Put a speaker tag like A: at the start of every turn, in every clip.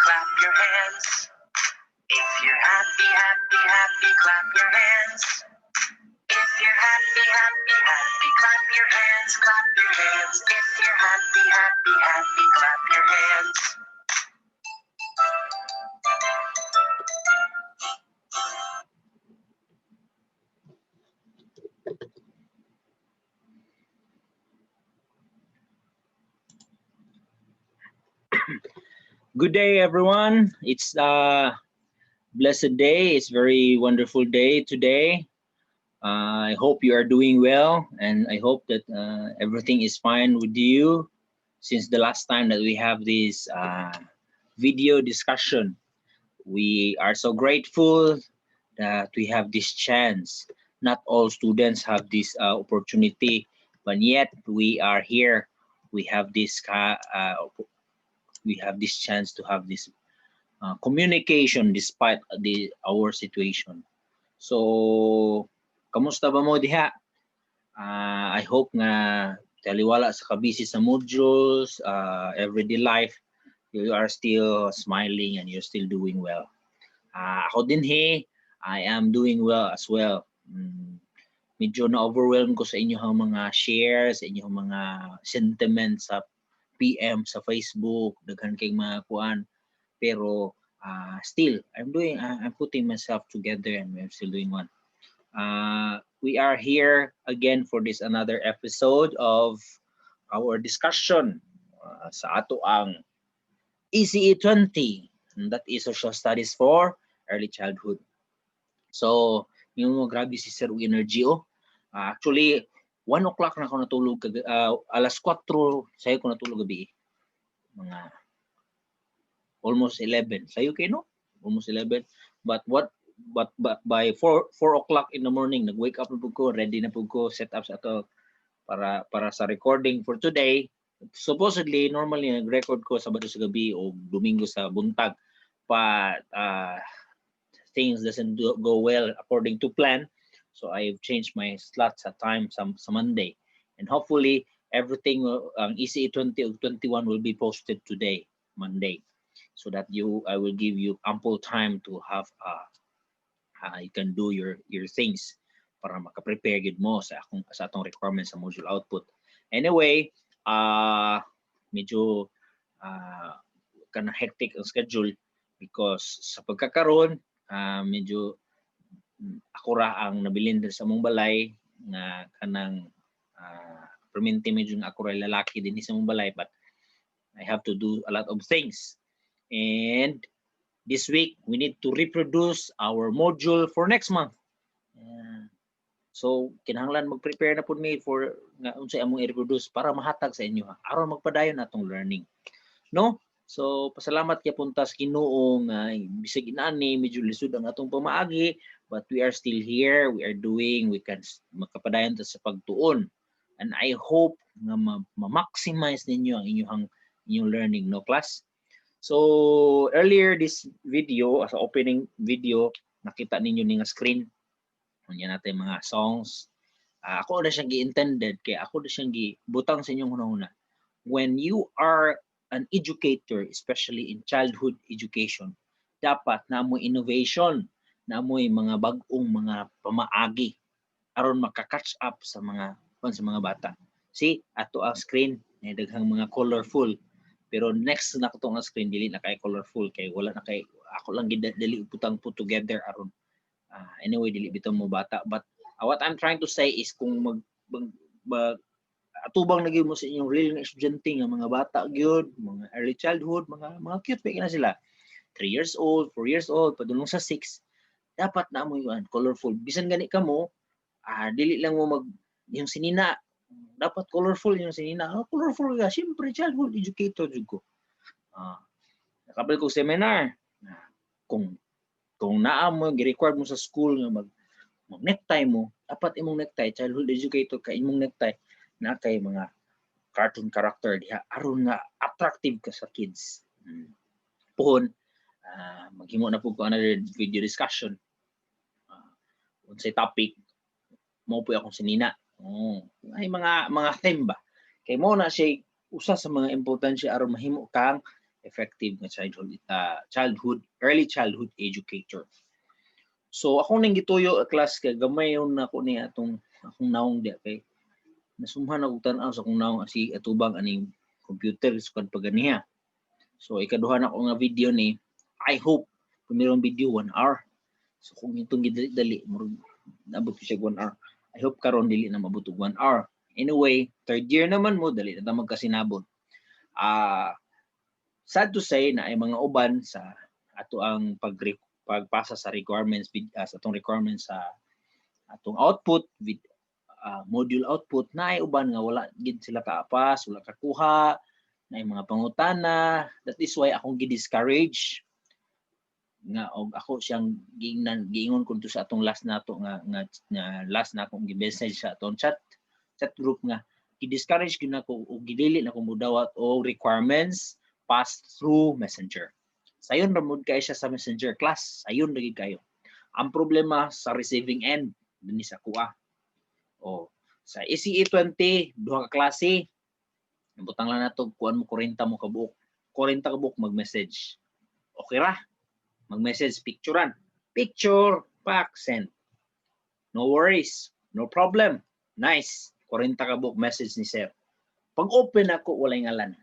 A: clap your hands. If you're happy, happy, happy, clap your hands. If you're happy, happy, happy, clap your hands, clap your hands. If you're happy, happy, happy, clap your hands.
B: Good day, everyone. It's a blessed day. It's very wonderful day today. I hope you are doing well, and I hope that everything is fine with you since the last time that we have this video discussion. We are so grateful that we have this chance. Not all students have this opportunity, but yet we are here. We have this chance to have this communication despite our situation. So, kamusta ba mo diha? I hope nga taliwala sa kabisi sa modules, everyday life, you are still smiling and you're still doing well. Ako din I am doing well as well. Medyo na-overwhelm ko sa inyong mga shares, sa inyong mga sentiments sa PM sa Facebook, daghan kay mga kuan. Pero still, I'm putting myself together and I'm still doing one. We are here again for this another episode of our discussion sa ato ang ECE 20, and that is Social Studies for Early Childhood. So, yung grabe si Sir Energy actually 1 o'clock na ako natulog alas 4 sayo ko natulog gabi. Mga almost 11. Sayo kayo no? Almost 11. But by 4 o'clock in the morning, nag-wake up na po ko, ready na po ko, set up sa ito para sa recording for today. Supposedly, normally, nag-record ko Sabado sa gabi o Domingo sa buntag. But things doesn't go well according to plan. So I've changed my slot sa time sa Monday. And hopefully, everything, ang ECE 20 of 21 will be posted today, Monday. So that I will give you ample time to have you can do your things para maka-prepare gid mo sa atong requirements sa module output. Anyway, medyo kana hectic ang schedule because sa pagkakaroon medyo ako ra ang nabilin sa among balay nga kanang permanente medyo nga ako ra lalaki din sa among balay, but I have to do a lot of things. And this week, we need to reproduce our module for next month. So, kinahanglan mag-prepare na po me for nga unsay among i-reproduce para mahatag sa inyo aron magpadayon natong learning. No? So, pasalamat kay punta sa Ginoo nga bisag inani medyo lisod ang atong pamaagi, but we are still here. We can makapadayon ta sa pagtuon. And I hope nga ma-maximize ninyo ang inyong learning, no class? So earlier this video, as opening video, nakita ninyo ni nga screen. Yan natin mga songs. Ako na siyang gi-intended, kaya ako na siyang gibutang sa inyong hunahuna. When you are an educator, especially in childhood education, dapat na mo innovation, na mo mga bagong mga pamaagi aron maka-catch up sa mga bata. See, ato ang screen, may daghang mga colorful. Pero next na ko ang screen, dili na kay colorful, kay wala na kay ako lang dili putang put together aron anyway dili bitaw mo bata. But what I'm trying to say is kung atubang na gyud mo sa inyong real nga estudyante nga mga bata gyud, mga early childhood, mga cute pa na sila. 3 years old, 4 years old, padulong sa 6, dapat na mo yun colorful. Bisan gani ka mo, dili lang mo yung sinina, dapat colorful yung sinina. Colorful ka, siyempre childhood educator jud ko. Nakabal ko seminar, kung naa mo gi-require mo sa school nga mag necktie mo, dapat imong necktie childhood educator ka, imong necktie na kay mga cartoon character diha aron nga attractive ka sa kids. Puhon maghimo na pud ko another video discussion unsay topic mo po akong sinina. Ay mga theme ba kay mo na siya usa sa mga importansya aron mahimo kang effective nga early childhood educator. So ako nang gituyo class kay gamay yon ako ni akong naong di kay nasumhan ako tan-aw sa akong naong si atubang aning computer sukad paganiha. So ikaduha na ko nga video ni, I hope pumirong video 1 hour. So kung itong gidali murag nabot ko siya 1 hour. I hope karon dili na mabutog 1 hour. Anyway, third year naman mo dali na ta magkasinabot. Sad to say na ay mga uban sa ato ang pagpasa sa requirements sa atong requirements sa atong output with module output na ay uban nga wala gid sila kaapas, wala kakuha, na ay mga pangutana. That is why akong gi-discourage nga og ako siyang giingon kunto sa atong last nato nga last na akong gi-message sa atong chat group nga gi-discourage gyud nako og gidili na ko mudawat og requirements pass through Messenger. Sayon ra mud kay siya sa Messenger class, sayon ra gid kayo. Ang problema sa receiving end dinhi sa kuha. O sa ECE 20 duha ka klase. Butang lang nato kuan mo 40 mo kabuok. 40 ka buok mag-message. Okay ra. Mag-message picturean. Picture, pack, send. No worries, no problem. Nice. 40 ka buok message ni sir. Pag open ako walay ngalan.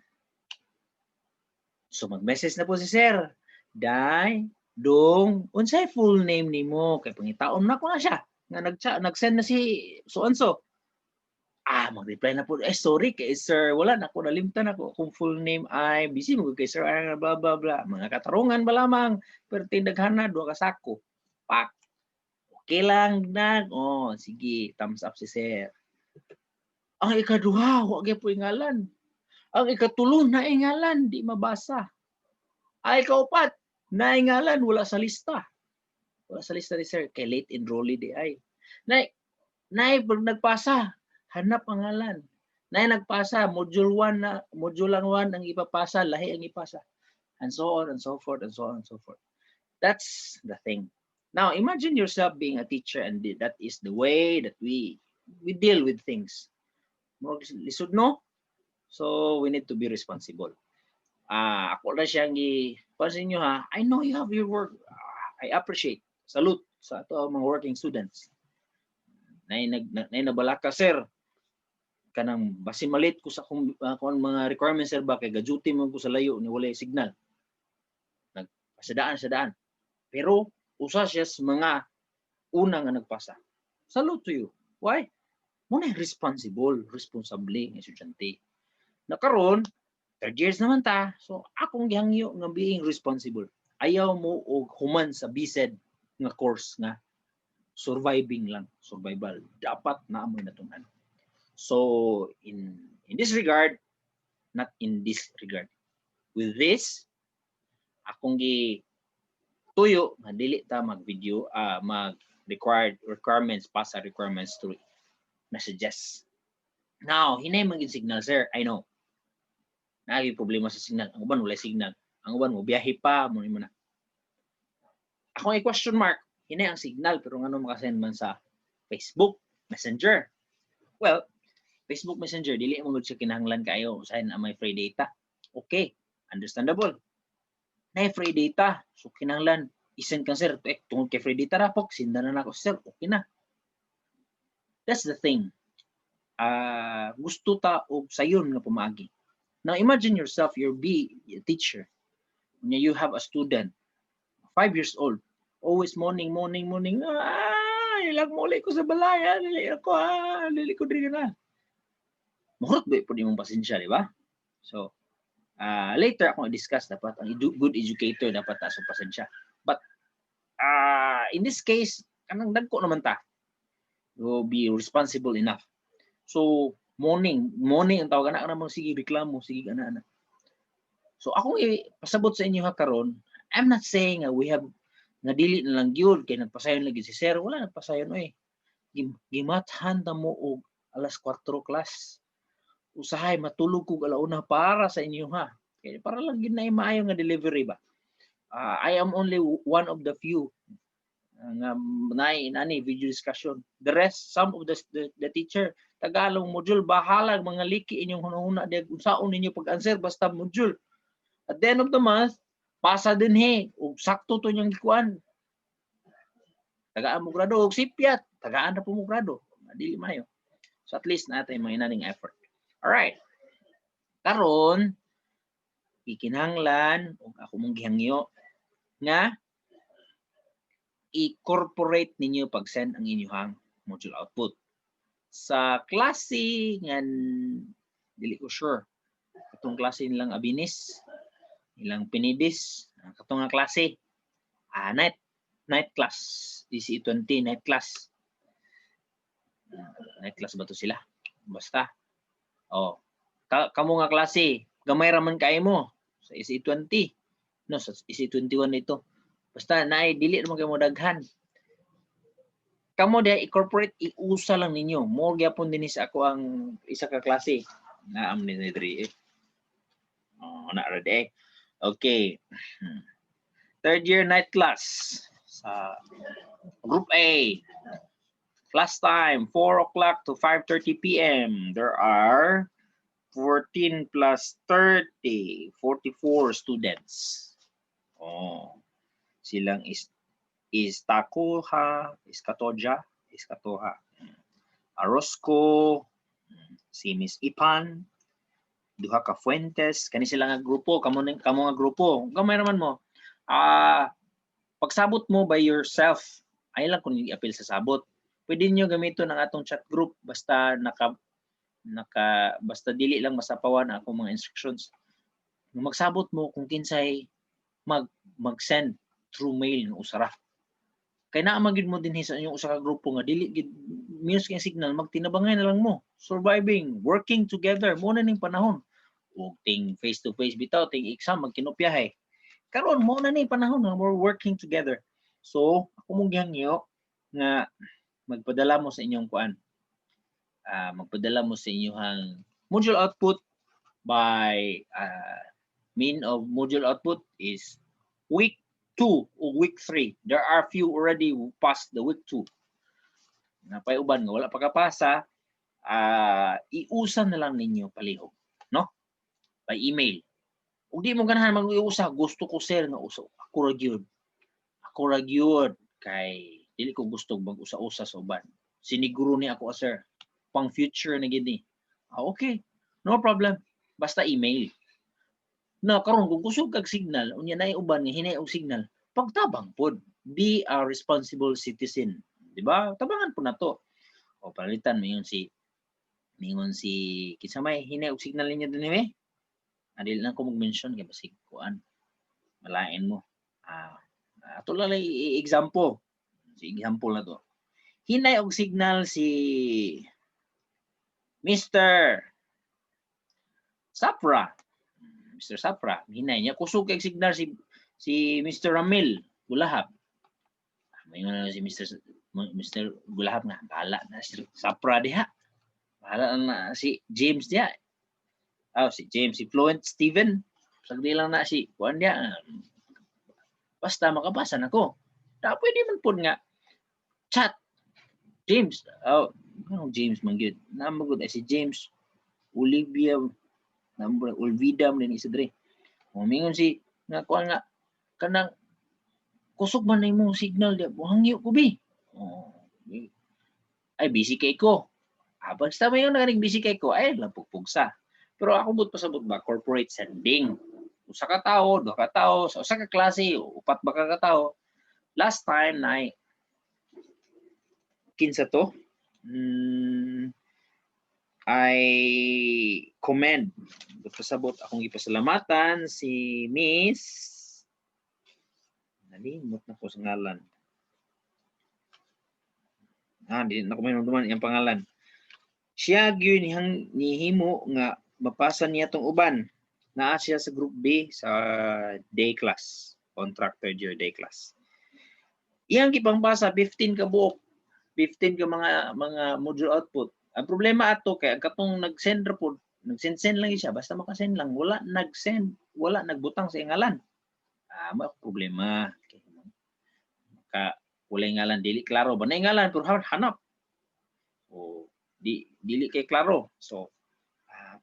B: So mag-message na po si sir. Day, dong, unsay full name nimo kay pangitaon na ko na siya. Nga nag-send na si so-and-so. Mag-reply na po. Sorry kay sir, wala na ko nalimtan ako. Kung full name ay busy mo kay sir blah blah blah. Mga katarungan ba lamang pero tindaghan na duha ka sako. Pak. Okay lang na. Oh, sige, thumbs up si sir. Ang ikaduha, wa gyud po ngalan. Ang ikatulo na ngalan di mabasa. Ay kaupat, na ngalan wala sa lista. Wala sa lista ni sir kay late enrollee di ay. Nay nagpasa, hanap ang ngalan. Nay nagpasa, module 1 na module 1 ang ipapasa, lahi ang ipasa. And so on and so forth and so on and so forth. That's the thing. Now imagine yourself being a teacher and that is the way that we deal with things. More lisod no? So we need to be responsible. Ako na siyang pansin nyo ha, I know you have your work. I appreciate. Salute sa ato mga working students. Nay nabalaka sir. Kanang basi malit ko sa kung mga requirements sir ba kay gaduty mo ko sa layo ni walay signal. Nagpasadaan. Pero usa siya sa mga una nga nagpasa. Salute to you. Why? Muna responsable nga estudyante. Nakaron third years naman ta. So akong gihangyo nga being responsible. Ayaw mo og human sa BSED nga course nga surviving lang, survival. Dapat na amoy natunan. So in this regard, not in this regard. With this, akong tuyo nga dili ta mag-video requirements pasa requirements through messages. Now, hinay maging signal sir, I know. Naagi problema sa signal. Ang uban wala signal. Ang uban mo biyahe pa mo na. Ako ay question mark, hinay ang signal pero ngano makasend man sa Facebook Messenger. Well, Facebook Messenger dili mo gud siya kinahanglan kayo usahay na may free data. Okay, understandable. Nay free data, so kinahanglan isend ka sir, tungod kay free data ra pok sindan na nako sir, okay na. That's the thing. Gusto ta og sayon nga pumagi. Now imagine yourself, you're a teacher. You have a student, 5 years old, always morning. Ilag muli ko sa balay, dili ko diri na. Mahurot ba po imong pasensya, di ba? So, later ako discuss dapat ang good educator dapat ta sa pasensya. But in this case, kanang dagko naman ta. You be responsible enough. So, morning ang tawag na namang sige reklamo, sige ana. So akong ipasabot sa inyo ha karon, I'm not saying we have nga dili na lang gyud kay nagpasayon lagi si sir, wala nagpasayon oy. Gimathan ta mo og alas 4 class. Usahay matulog kog alauna para sa inyo ha. Kay para lang gid na maayo nga delivery ba. I am only one of the few nga nani video discussion. The rest, some of the teacher Tagalog module bahala mga liki inyong hunahuna diag unsaon ninyo pag-answer basta module. At the end of the month, pasa din ug sakto to niyang gikuan. Tagaan mo grado og sipyat, tagaan na po mo grado. Dili mayo. So at least natin mga inaning effort. All right. Karon ikinahanglan ug ako mong gihangyo nga i-corporate ninyo pag-send ang inyong module output. Sa klase nga dili ko sure. Katong klase nilang Abinis, ilang Pinidis, katong nga klase night class, DC20 night class. Night class ba to sila? Basta. Oh. Kamo nga klase, gamay ra man kay mo sa EC20. No, sa EC21 ito. Basta naay dili naman kayo mo daghan. Kamo diha i-corporate iusa lang ninyo. Mo gyapon dinhi sa ako ang isa ka klase na am ni diri. Oh, na ra de. Okay. Third year night class sa Group A. Class time 4 o'clock to 5:30 p.m. There are 14 plus 30, 44 students. Oh. Silang Iskatoha, Arosco, si Miss Ipan, duha ka Fuentes, kani sila nga grupo, kamo nga grupo. Gamay naman mo. Pagsabot mo by yourself, ay lang kung i-appeal sa sabot. Pwede niyo gamiton ang atong chat group basta basta dili lang masapawan ako mga instructions. Magsabot mo kung kinsay mag-send through mail ng usara. Kay naa man gid mo dinhi sa inyong usa ka grupo nga dili gid music and signal magtinabangay na lang mo. Surviving, working together mo na ning panahon. Ug ting face to face bitaw ting exam magkinopyahay. Karon mo na ni panahon nga we're working together. So ako mong gihangyo nga magpadala mo sa inyong kuan. Magpadala mo sa inyong module output by mean of module output is week 2 o week 3. There are few already who passed the week 2. Napay uban nga wala pa kapasa, iusa na lang ninyo palihog, no? By email. Ug di mo ganahan mag-iusa, gusto ko sir nga usa. Ako ra gyud kay dili ko gusto mag-usa-usa sa uban. Siniguro ni ako sir, pang future na gid ni. Okay, no problem. Basta email. Na karon kung kusog kag signal, unya nay uban nga hinay og signal, pagtabang pod. Be a responsible citizen, di ba? Tabangan po na to. O palitan mingon si kinsa may hinay og signal niya dinhi. Adil lang ko mag-mention kay basig kuan. Malain mo. Ato lang example. Si example na to. Hinay og signal si Mr. Sapra. Mr. Sapra, hinay niya kusog kay signal si Mr. Ramil Gulahap. Mayon na si Mr. Gulahap nga bahala na si Sapra diha. Bahala na si James diha. Si James, si Fluent Steven. Sagdi lang na si kuan diha. Basta makapasa nako. Pwede man pud nga chat. James, James man gyud. Namagud si James Olivia number Olvida man ni isa dre. Mingon si nga kuan nga kanang kusog man na imong signal diha. Hangyo ko bi. Ay busy kay ko. Basta mayon na ning busy kay ko ay lapugpugsa. Pero ako bud pasabot ba corporate sending. Usa ka tawo, duha ka tawo, sa usa ka klase, upat ba ka tawo. Last time na kinsa to? I commend pasabot akong ipasalamatan si Miss nalimot na ko sa ngalan. Di na ko mainumduman iyang pangalan. Siya gyud nihimo nga mapasa niya tong uban. Naa siya sa group B sa day class, contractor year day class. Iyang gipangpasa 15 ka buok, 15 ka mga module output. Ang problema ato kay ang katong nag-send report, nag-send lang siya basta maka-send lang, wala nag-send, wala nagbutang sa ngalan. May problema. Wala ngalan dili klaro ba na ngalan pero hanap. Dili kay klaro. So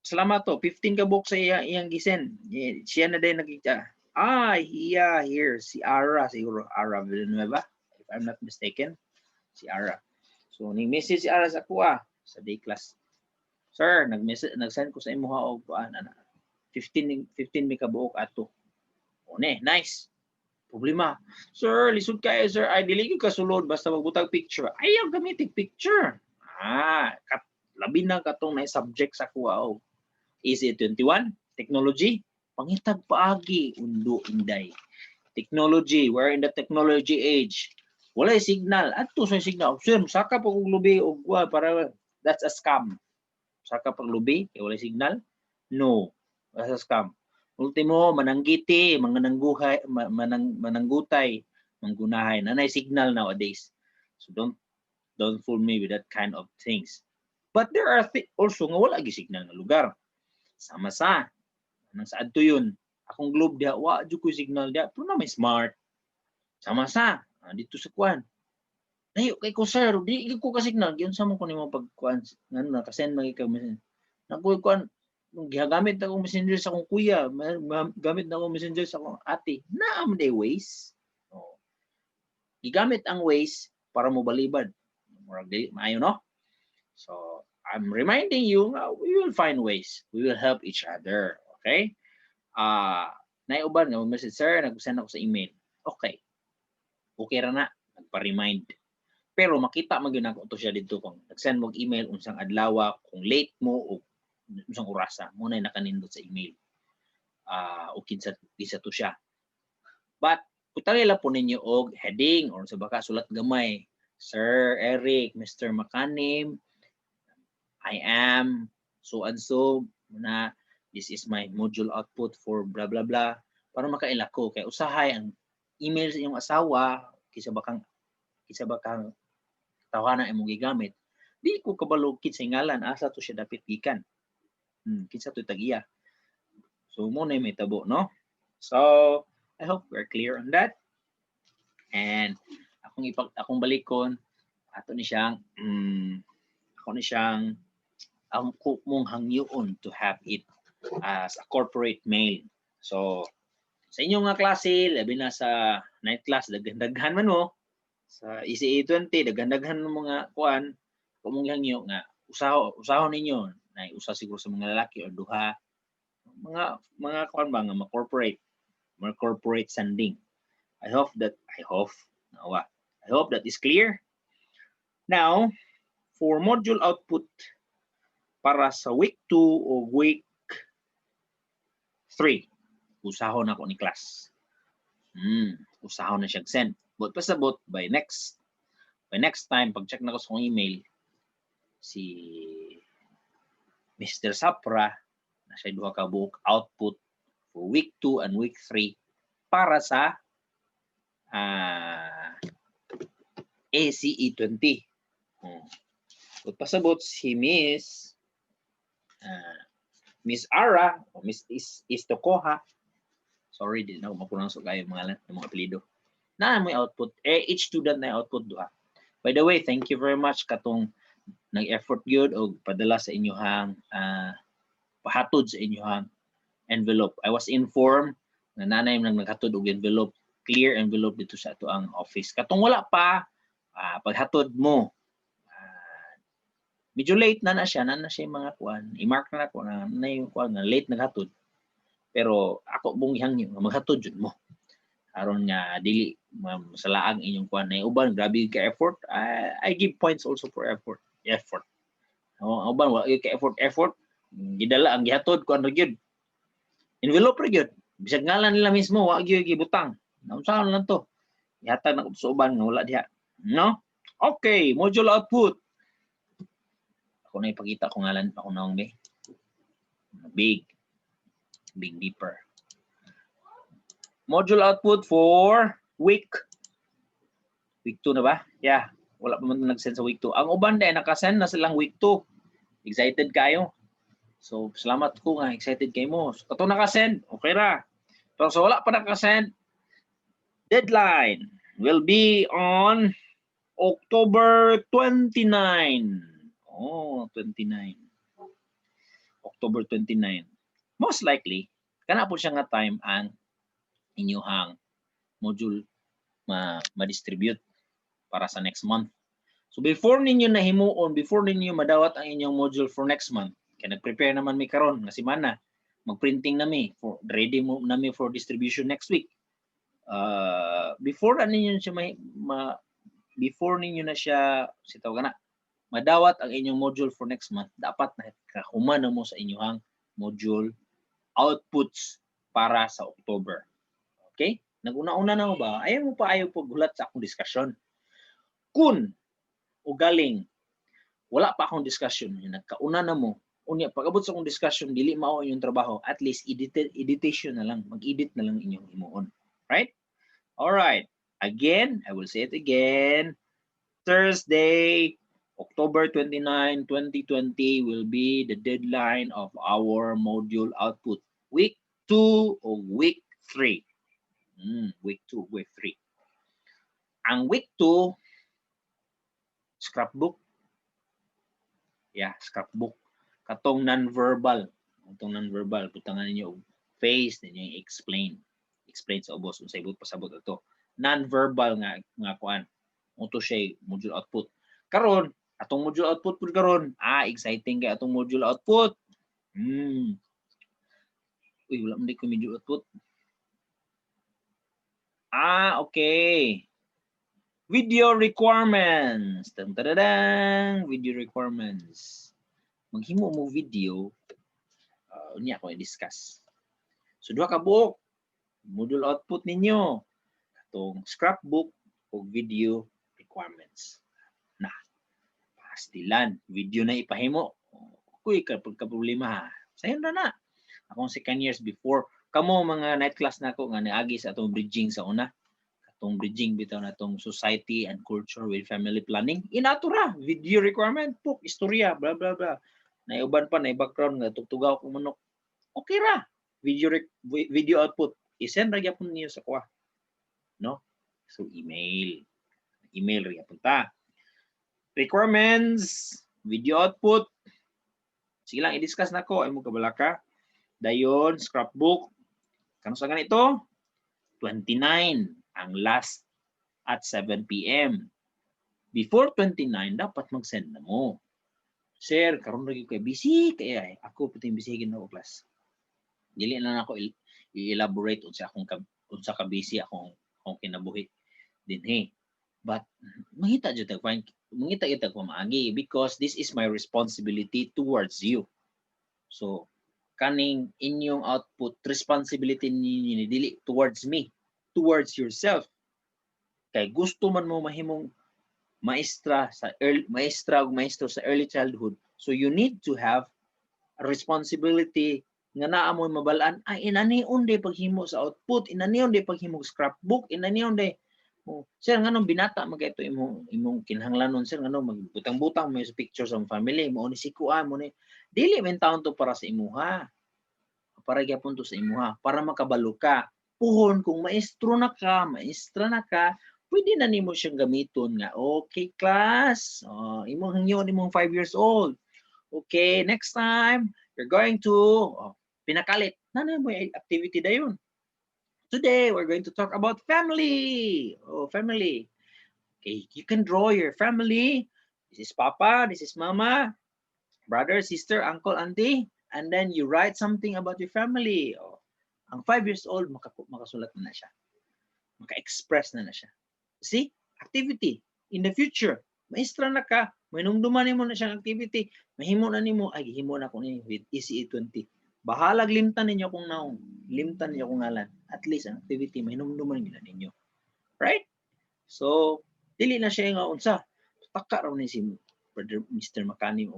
B: Salamat to. 15 ka book sa iyang gisen. Siya na din nakita. Yeah, here. Si Ara, siguro. Ara Villanueva, if I'm not mistaken. Si Ara. So, ni-message si Ara sa kuha sa day class. Sir, nag-send ko sa imo og 15 mi ka buok ato. O ne, nice. Problema. Sir, lisod kayo, sir. Ay, dili ko kasulod basta magbutang picture. Ayaw gamitin picture. Labi na katong na subject sa kuha og. Is it 21? Technology? Pangitag paagi, undo, inday. Technology, we're in the technology age. Walay signal. Ato sa signal. Sir, saka pa kong lubi o para that's a scam. Saka pag lubi, kaya walay signal? No, that's a scam. Ultimo, mananggiti, mananggutay, manggunahay. Nanay signal nowadays. So don't fool me with that kind of things. But there are also nga wala gi signal na lugar. Sama sa nang saad to yun. Akong globe dia, wa jud ko signal dia, pero na may smart. Sama sa dito sa kuan. Nayo kay ko sir, di ko ka signal, giun sa mo ko nimo pagkuan ngano na ka-send magi ka message. Nakuy kuan gigamit ako messenger sa akong kuya, gamit na ako messenger sa akong ate. Naam day ways. Oh. Gigamit ang ways para mo balibad. Murag dili maayo no? So I'm reminding you, we will find ways. We will help each other. Okay? Naiuban nga message, sir, nag-send ako sa email. Okay. Okay ra na, nagpa-remind. Pero makita man gyud nako to siya dito kung nag-send mo email unsang adlaw, kung late mo o unsang orasa, mo na nakanindot sa email. O kinsa to siya. But putali lang po ninyo og heading or sa baka sulat gamay. Sir Eric, Mr. Makanim, I am so and so na this is my module output for blah blah blah para makaila ko kay usahay ang email sa iyong asawa kisa bakang tawanan imong gigamit di ko kabalo kinsa ngalan asa to siya dapat gikan kinsa to tagiya so mo na may tabo no so I hope we're clear on that and akong balikon ato ni siyang ang mong hangyoon to have it as a corporate mail. So, sa inyong nga klase, labi na sa night class, daghan man mo. Sa ECA 20, daghan mo mga kuan, kung mong hangyo nga, usahon ninyo, na usa siguro sa mga lalaki o duha, mga kuan ba nga, mga corporate sending. I hope that is clear. Now, for module output, para sa week 2 o week 3, usahon ako ni class. Usahon na siya send. But pasabot by next time, pag-check na ko sa email, si Mr. Sapra, na siya duha ka buok output for week 2 and week 3 para sa ACE 20. But pasabot si Miss Ara o Miss Istokoha. Sorry, di na ako mapronounce kayo mga apelido. Na may output. Each student na output duha. By the way, thank you very much katong nag-effort gyud og padala sa inyohang pahatod sa inyohang envelope. I was informed na nanay nang naghatod og envelope, clear envelope dito sa ato ang office. Katong wala pa paghatod mo. Medyo late na siya mga kuan. I-mark na ko na yung kuan na late naghatod. Pero ako bung ihangyo nga maghatod jud mo. Aron nga dili masalaang inyong kuan na uban grabe ka effort. I give points also for effort. Uban wala ka effort. Gidala ang gihatod kuan ra gyud. Envelope ra gyud. Bisag ngalan nila mismo wa gyud gibutang. Naunsaon lang to. Ihatag na ko sa uban nga wala diha. No? Okay, module output. Ako na ipakita ko ngalan ako naong big beeper. Module output for week 2 na ba? Yeah, wala pa man nag-send sa week 2. Ang uban din naka-send na silang week 2. Excited kayo? So, salamat ko nga excited kayo mo. So, katong naka-send, okay ra. Pero so wala pa naka-send, deadline will be on October 29. 29. October 29, most likely kana po siya nga time ang inyuhang module ma-distribute para sa next month. So before ninyo nahimuon, before ninyo madawat ang inyong module for next month, kaya nag-prepare naman mi karon nga semana, mag-printing nami for ready mo nami for distribution next week. Before ninyo siya before ninyo na siya sitaw kana madawat ang inyong module for next month, dapat na kahuman na mo sa inyong module outputs para sa October. Okay? Naguna-una na mo ba? Ayaw po gulat sa akong discussion. Kung ugaling wala pa akong discussion, nagkauna na mo, unya pag-abot sa akong discussion, dili mao inyong trabaho, at least editation na lang, mag-edit na lang inyong himuon. Right? All right. Again, I will say it again. Thursday, October 29, 2020 will be the deadline of our module output. Week 2 or week 3. Week 2, week 3. Ang week 2, scrapbook. Yeah, scrapbook. Katong non-verbal. Katong non-verbal. Putangan ninyo face, ninyo explain. Explain sa ubos. Unsay ibot pasabot ito. Non-verbal nga kuan. Ito siya module output. Karon, atong module output po karon. Exciting kay atong module output. Uy, wala man di ko module output. Okay. Video requirements. Tadadang, video requirements. Maghimo mo video, unya ko i-discuss. So, duha ka buok. Module output ninyo. Atong scrapbook o video requirements. Na, pastilan. Video na ipahimo. Kuy, ka-problema. Sayon na. Akong second years before, kamo mga night class na ako nga niagi sa atong bridging sa una. Atong bridging bitaw na atong society and culture with family planning. Inatura, video requirement, book, istorya, blah blah blah. Naiuban pa na background nga tugtugaw ko manok. Okay ra. Video output. I-send ra gyapon niyo sa kuha. No? So email ra gyapon ta. Requirements, video output. Sige lang i-discuss nako ay mo kabalaka. Dayon scrapbook. Kano sa ganito? 29 ang last at 7 p.m. Before 29, dapat mag-send na mo. Sir, karon lagi ko busy kaya ako pati bisigin na ko class. Dili na ako i-elaborate unsa ka busy akong kinabuhi dinhi. But mangita jud ko maagi because this is my responsibility towards you. So kaning inyong output responsibility ninyo dili towards me, towards yourself. Kay gusto man mo mahimong maestro sa early childhood, so you need to have a responsibility nga naa mo mabalaan inani unde paghimo sa output, inani unde paghimo scrapbook, inani unde sir nganong binata magayto imong kinahanglanon sir nganong magbutang-butang mo sa pictures ng family mo ni sikuan mo ni dili men taon to para sa imuha, para gyapon to sa imuha para makabalo ka puhon kung maestra na ka pwede na nimo siyang gamiton nga okay class imong hangyon imong 5 years old okay next time you're going to pinakalit na mo activity dayon. Today we're going to talk about family. Family. Okay, you can draw your family. This is Papa, this is Mama, brother, sister, uncle, auntie, and then you write something about your family. Ang 5 years old makasulat na siya. Maka-express na siya. See? Activity. In the future, maestra na ka, may nungduman mo na siyang activity, mahimo na nimo, himo na ko ni with ECE20. Bahalag limtan ninyo kung naong, limtan ninyo kung ngalan. At least ang activity, may nungduman nyo na ninyo. Right? So, dili na siya nga unsa. Taka raw ni si Brother Mr. Makani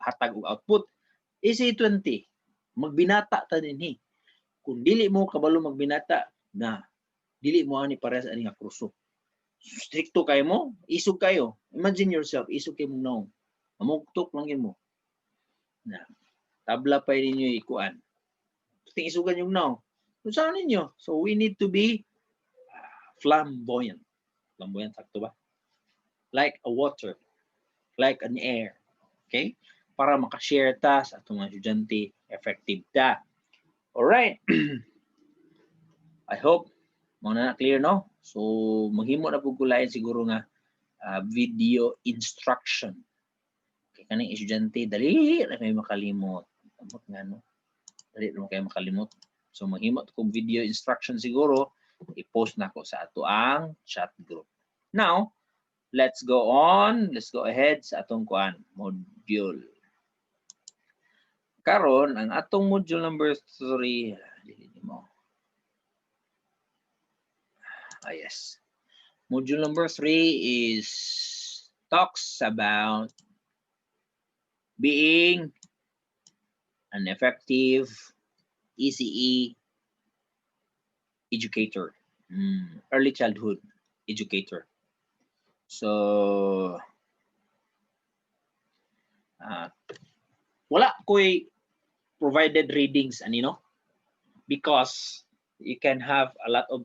B: hatag og output. ECE20, magbinata ta dinhi. Kung dili mo kabalo magbinata, na dili mo ani parehas ani nga kurso. Stricto kayo mo, isog kayo. Imagine yourself, isog kayo mong naong. Amugtok lang yun mo. Na, tabla pa ninyo ikuan. Ting isugan yung naong. Saan ninyo? So we need to be flamboyant. Flamboyant, sakto ba? Like a water. Like an air. Okay? para makashare ta sa atong mga estudyante effective ta. Alright. I hope mo na clear, no? So maghimo na pud kulayan siguro nga video instruction. Kay kaning estudyante dali ra kay makalimot. Amot nga no. Dali ra kay makalimot. So maghimo ko video instruction siguro i-post na ko sa ato ang chat group. Now, let's go on. Let's go ahead sa atong kuan module. Karon ang atong module number 3, dili mo. Yes. Module number 3 is talks about being an effective ECE educator, early childhood educator. So, wala ko'y provided readings, because you can have a lot of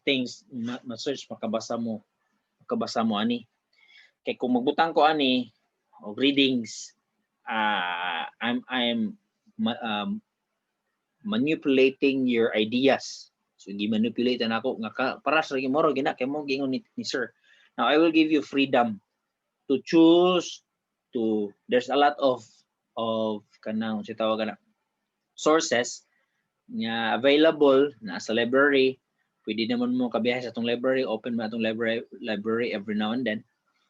B: things ma-search, makabasa mo ani. Kaya kung magbutang ko ani of readings, I'm manipulating your ideas. So gi-manipulate na ako nga para sa gimoro gina kay mo gingon ni sir. Now I will give you freedom to choose there's a lot of kanang sitawagan na sources nga available na sa library. Pwede naman mo kabiyahe sa atong library, open mo atong library every now and then.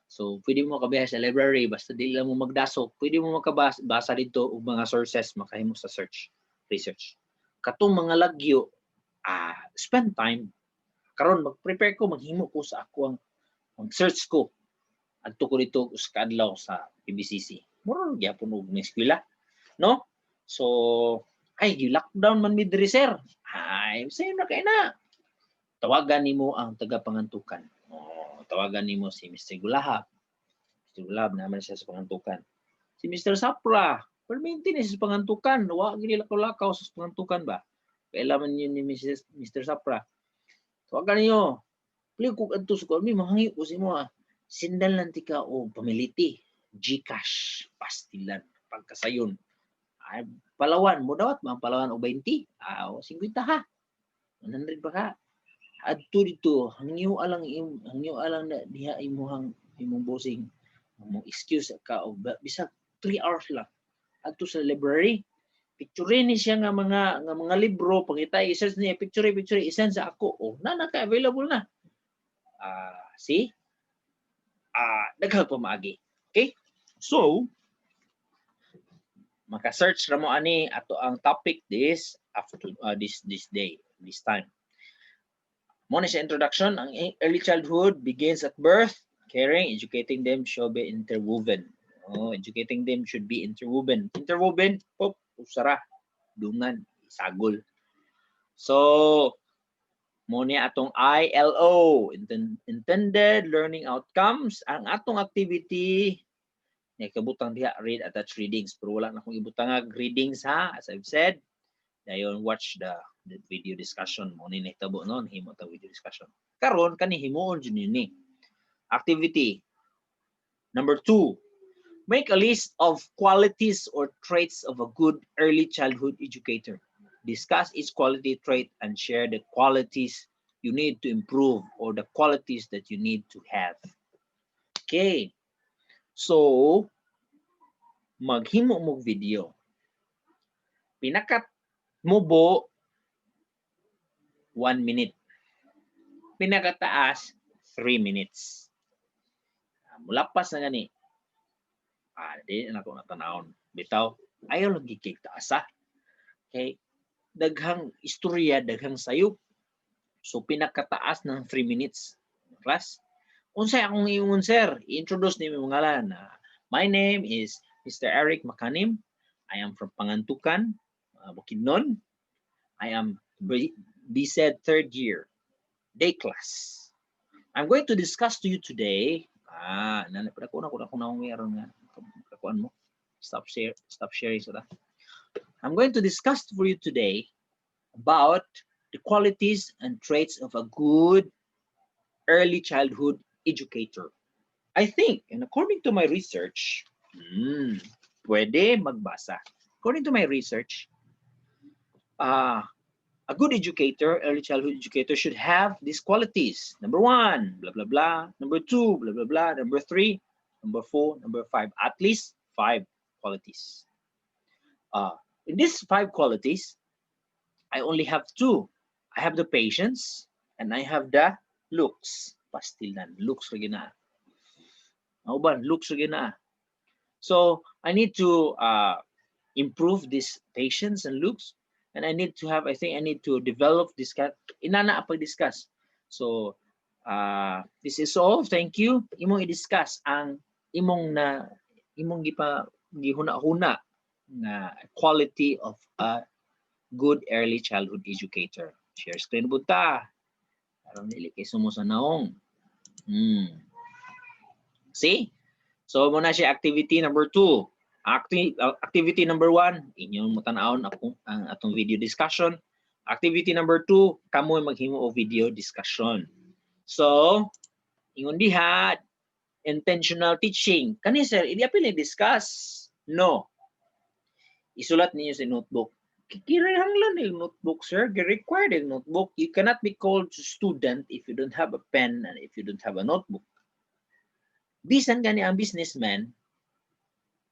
B: So pwede mo kabiyahe sa library basta dili lang mo magdasok. Pwede mo makabasa dito og mga sources makahimo sa research. Katong mga lagyo, spend time. Karon mag-prepare ko, maghimo ko sa ako ang search ko. Adto ko dito sa kadlaw sa PBCC. Mura gyapon og eskwela, no? So gi-lockdown man mi diri sir. Say na kay na. Tawagan nimo ang taga-pangantukan. Tawagan nimo si Mr. Gulahap. Mr. Gulahap naman siya sa pangantukan. Si Mr. Sapra, perminti na sa pangantukan. Wa gini lakaw-lakaw sa pangantukan ba? Kailangan yun ni Mr. Sapra. Tawagan niyo. Pili ko adto sa kami mahangi ko si mo. Sindal lang tika o pamiliti. GCash, pastilan, pagkasayon. Palawan mo dawat mga Palawan o 20. 50 ha. 100 ba ka? Adto dito, hangyo alang na diha imong bossing. Mo excuse ka o bisag 3 hours lang. Adto sa library. Picture ni siya nga mga libro, pangita i-search niya picture isend sa ako. Na ka available na. See? Daghang pamaagi. Okay? So, maka-search ra mo ani ato ang topic this day, this time. Mo na siya introduction. Ang early childhood begins at birth. Caring, educating them should be interwoven. Educating them should be interwoven. Interwoven, usara, dungan, sagol. So, mo niya atong ILO, intended learning outcomes. Ang atong activity, kabutang diha, read, attach readings. Pero wala na akong ibutang readings ha, as I've said. Dayon watch the video discussion mo ni tabo non himo ta video discussion. Karon kani himuon jud ni. Activity number 2. Make a list of qualities or traits of a good early childhood educator. Discuss each quality trait and share the qualities you need to improve or the qualities that you need to have. Okay. So, maghimo mo video. Pinakat mubo 1 minute. Pinakataas 3 minutes. Mulapas na gani. Di na ako natanawon. Bitaw, ayaw lagi kay taas ha. Okay. Daghang istorya, daghang sayop. So pinakataas ng 3 minutes. Class. Unsay akong ingon sir? I-introduce ni mo ngalan. My name is Mr. Eric Makanim. I am from Pangantukan, Bukidnon. I am BSED 3rd year, day class. I'm going to discuss to you today. Stop sharing so that. I'm going to discuss for you today about the qualities and traits of a good early childhood educator. I think, and according to my research, pwede magbasa. According to my research, a good educator, early childhood educator, should have these qualities. Number 1, blah, blah, blah. Number 2, blah, blah, blah. Number 3, number 4, number 5. At least 5 qualities. In these 5 qualities, I only have 2. I have the patience and I have the looks. Pastilan, looks rin na. Nauban, looks rin na. So I need to improve this patience and looks, and I need to have, I think I need to develop this inana pag-discuss. So this is all. Thank you. Imong i-discuss ang imong gihuna-huna na quality of a good early childhood educator. Share screen buta. Aron dili kay sumo sa naong. See? So muna siya activity number 2. Activity number 1, inyong mutan-aon ang atong video discussion. Activity number 2, kamoy maghimo og video discussion. So, ingon diha, intentional teaching. Kani sir, ili apil discuss? No. Isulat ninyo sa notebook. Kirahanglan yung notebook, sir. Required yung notebook. You cannot be called student if you don't have a pen and if you don't have a notebook. Bisan gani ang businessman,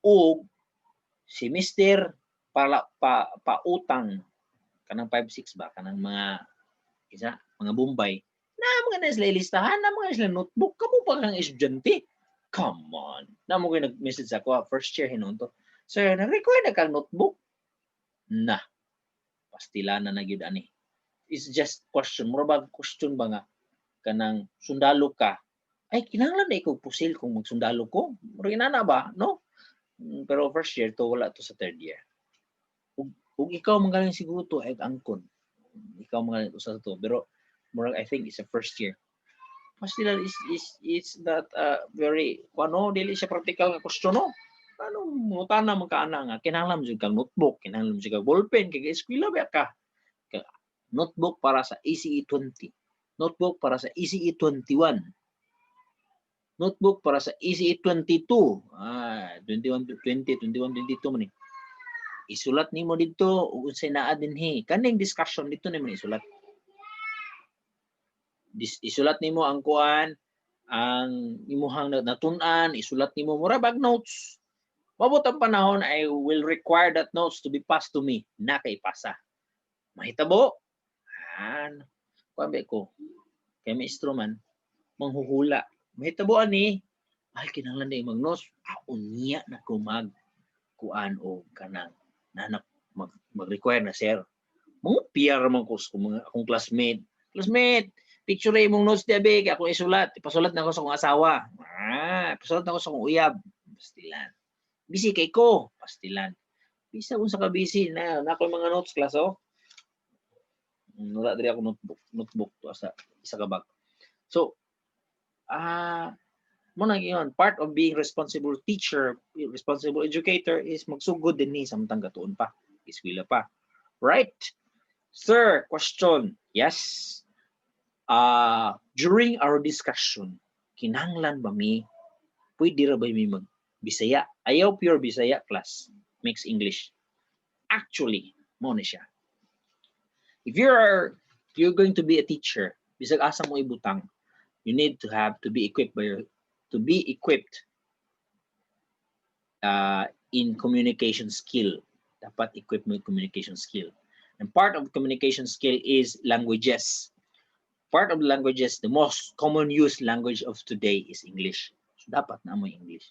B: o si Mr. pautang kanang 5-6 ba kanang mga mga Bombay na mga nila listahan na mga sila notebook kamo pa kang estudyante, come on na mo kay nag-message ako first year hinon to, sir na-require na kang notebook na pastila na gyud ani. It's just question, mura question ba nga kanang sundalo ka ay kinahanglan na ikaw pusil kung magsundalo ko, mura na ba no? Pero first year to wala to sa third year. Ug ikaw magaling siguro to ay angkon. Ikaw magaling usa to pero more I think it's a first year. Pastila is that very kuno dili siya practical nga question no. Ano mutana man ka ana nga kinahanglan mo kang notebook, kinahanglan mo kang ballpen kay eskwela ba ka. Notebook para sa ECE 20. Notebook para sa ECE 21. Notebook para sa ECE 22. 21, 22 man. Isulat nimo dito ug unsay naa dinhi. Kaning discussion dito nimo isulat. Isulat nimo ang kuan, ang imuhang natun-an, isulat nimo mura bag notes. Mabot ang panahon I will require that notes to be passed to me. Na kay pasa. Mahitabo? Kuan ko. Kay maestro man manghuhula. Mahitabuan ni ay kinahanglan na mag-notes. Unya na ko kuan o kanang nanak mag-require na sir. Mga PR man ko sa akong classmate. Classmate, picture imong notes diabe kay ako isulat. Ipasulat na ko sa akong asawa. Ipasulat na ko sa akong uyab. Pastilan. Busy kay ko. Pastilan. Bisa unsa ka busy na ako mga notes class oh. Wala diri ako notebook to sa isa ka bag. So muna yun, part of being responsible teacher, responsible educator is magsugod din ni samtang gatuon pa, iskwela pa. Right? Sir, question. Yes. During our discussion, kinahanglan ba mi, pwede ra ba mi mag-Bisaya? Ayaw pure Bisaya class, mixed English. Actually, mo na siya. If you're going to be a teacher, bisag asa mo ibutang, you need to be equipped in communication skill. Dapat equip mo yung communication skill. And part of communication skill is languages. Part of languages, the most common used language of today is English. So dapat na mo English.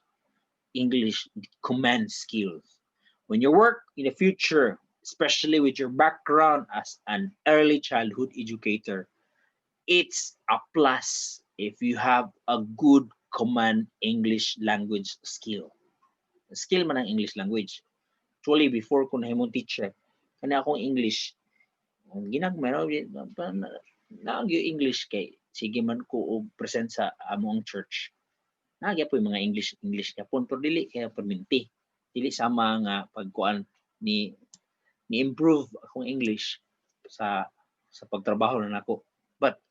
B: English command skills. When you work in the future, especially with your background as an early childhood educator, it's a plus if you have a good command English language skill. Skill man ang English language. Actually, before ko nahimong teacher, kani akong English, ginagmay na English kay sige man ko og present sa among church. Nagya po yung mga English kapon pero dili kaya perminti. Dili sama nga pagkuan ni improve akong English sa pagtrabaho na nako. But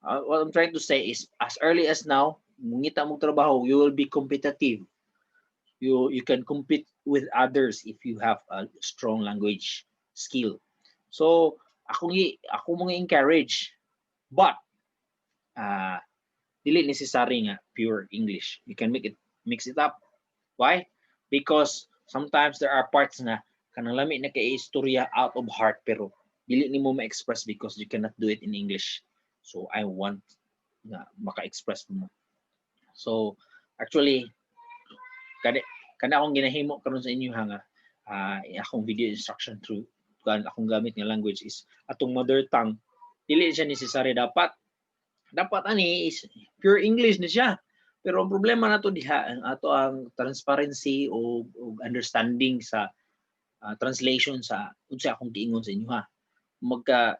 B: what I'm trying to say is as early as now, mungita mong trabaho, you will be competitive. You can compete with others if you have a strong language skill. So ako mga encourage, but dili necessary nga pure English. You can mix it up. Why? Because sometimes there are parts na kanang lami na kay istorya out of heart pero dili nimo ma-express because you cannot do it in English. So I want na maka-express mo. So actually kada akong ginahimo karon sa inyo nga akong video instruction through akong gamit nga language is atong mother tongue. Dili siya necessary dapat ani is pure English na siya. Pero ang problema nato diha ato ang transparency o understanding sa translation sa unsa akong giingon sa inyo ha. Magka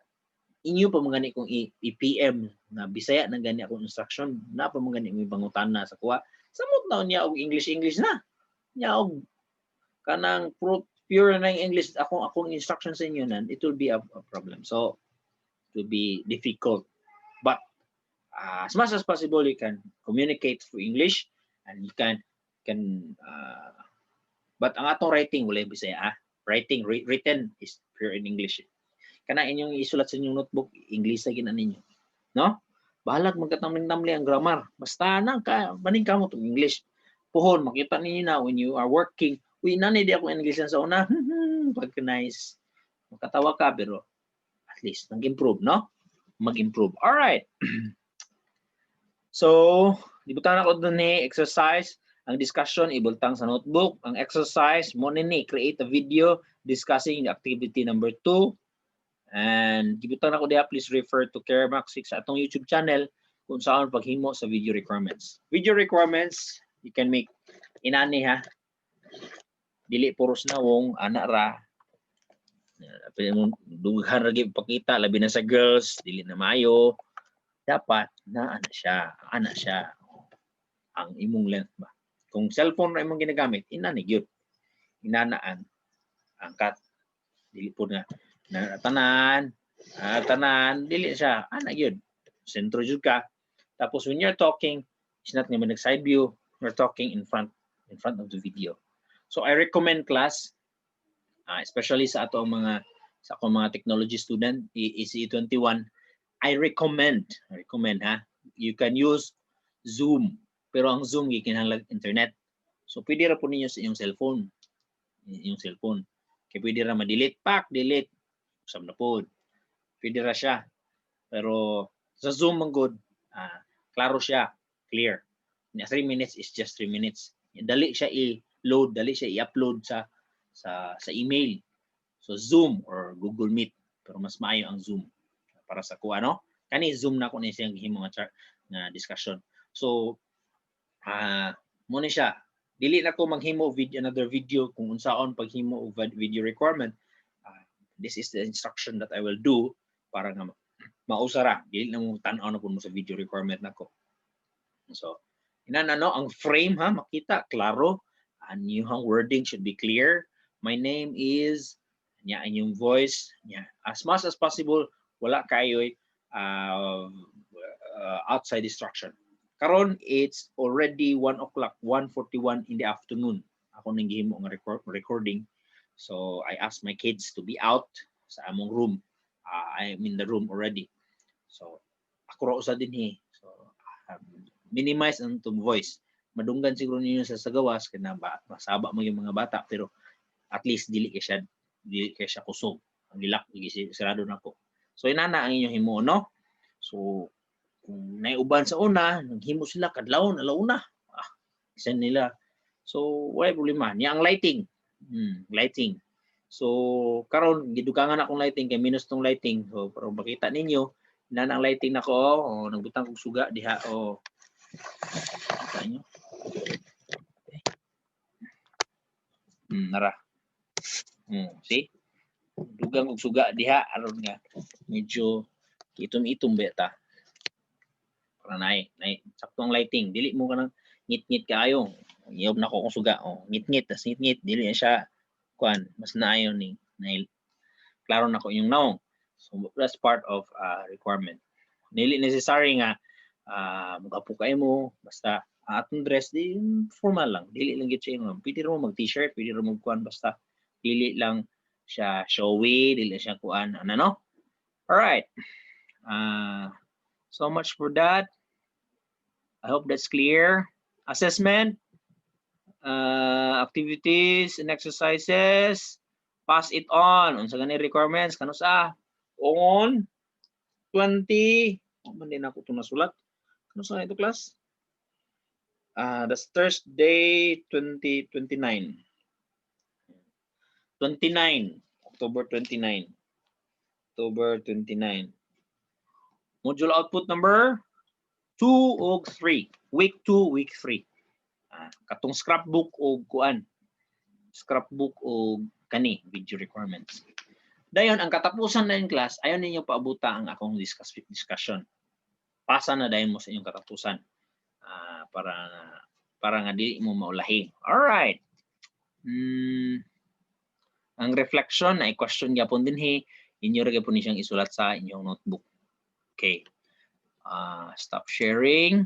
B: inyo pa mangani kung i-PM na Bisaya na gani akong instruction na pa mangani mi pangutana sa kuha. Samot na niya og English na. Nya og kanang pure na English akong instruction sa inyo nan it will be a problem. So it will be difficult. But as much as possible you can communicate through English and you can but ang atong writing wala Bisaya writing written is pure in English. Kana inyong isulat sa inyong notebook English lagi na ninyo, no? Bahalag magkatamling-tamli ang grammar, basta na baning kamo tong English. Puhon makita ninyo na when you are working, uy nanay di ako English sa una, pagka nice makatawa ka pero at least nag-improve, no? Mag-improve. All right. So, dibutan ako dun ni exercise. Ang discussion, ibultang sa notebook. Ang exercise, mo ni create a video discussing the activity number 2. And dibutan ako diha, please refer to Kermax 6 sa atong YouTube channel kung saan paghimo sa video requirements. Video requirements, you can make inani ha. Dili puros na wong ana ra. Dughan ra gyud pakita labi na sa girls, dili na maayo. Dapat na ana siya ang imong length ba. Kung cellphone na imong ginagamit, inani gyud. Inana ang cut. Dili po na tanan dili siya ana gyud. Sentro jud ka. Tapos when you're talking, it's not naman side view, you're talking in front of the video. So I recommend class especially sa akong mga technology student, ECE21, I recommend ha. You can use Zoom, pero ang Zoom gikinahanglan internet. So pwede ra po ninyo sa inyong cellphone. Kaya pwede ra ma-delete, delete. Usab na po. Pwede ra siya. Pero sa Zoom man good, klaro siya, clear. 3 minutes is just 3 minutes. Dali siya i-load, dali siya i-upload sa email. So Zoom or Google Meet, pero mas maayo ang Zoom para sa kuha, no? Kani Zoom na ko ni siyang gihimo nga discussion. So mo ni siya. Dili na ko maghimo another video kung unsaon paghimo og video requirement. This is the instruction that I will do para nga mausara. Dili na mo tan-aw na pud mo sa video requirement nako. So ang frame ha makita klaro, and yung wording should be clear. My name is nya inyong voice nya as much as possible wala kayo outside distraction. Karon it's already 1 o'clock, 1:41 in the afternoon. Ako nang gihimo nga recording. So I asked my kids to be out sa among room. I'm in the room already. So ako ra usa dinhi. So minimize ang tong voice. Madunggan siguro ninyo sa gawas kana masaba mo yung mga bata pero at least dili kay siya kusog. Ang dilak sirado na ko. So inana ang inyong himo, no? So kung naiuban sa una, naghimo sila kadlawon alauna. Isa nila. So wala problema. Niya ang lighting. Lighting. So karon gidugangan akong lighting kay minus tong lighting. So para makita ninyo, inana ang lighting nako. Nagbutang kog suga diha. Kita nyo. Nara. See? Dugang og suga diha aron nga medyo itom-itom beta. Para nay sakto ang lighting. Dili mo kanang ngit-ngit kaayo. Iyob na ko kung suga. Ngit-ngit tas ngit-ngit dili siya kuan mas naayo ni klaro na ko yung naong. So that's part of requirement. Dili necessary nga magapo kay mo basta Atong dress di formal lang, dili lang gyud siya yung pwede ro mag t-shirt, pwede ro mag kuan basta dili lang siya showy, dili siya kuan ano no. All right. So much for that. I hope that's clear. Assessment, activities and exercises. Pass it on. Unsa gani requirements kano sa on 20. Man din ako ito nasulat. Kano sa ito class? That's Thursday 29. October 29. October 29. Module output number 2 ug 3. Week 2, week 3. Katong scrapbook o kuan. Scrapbook o kani video requirements. Dayon ang katapusan na yung class, ayon ninyo paabuta ang akong discussion. Pasa na dayon mo sa inyong katapusan. Para nga di mo maulahi. All right. Ang reflection na i-question gyapon dinhi, inyo ra gyapon ni siyang isulat sa inyong notebook. Okay. Stop sharing.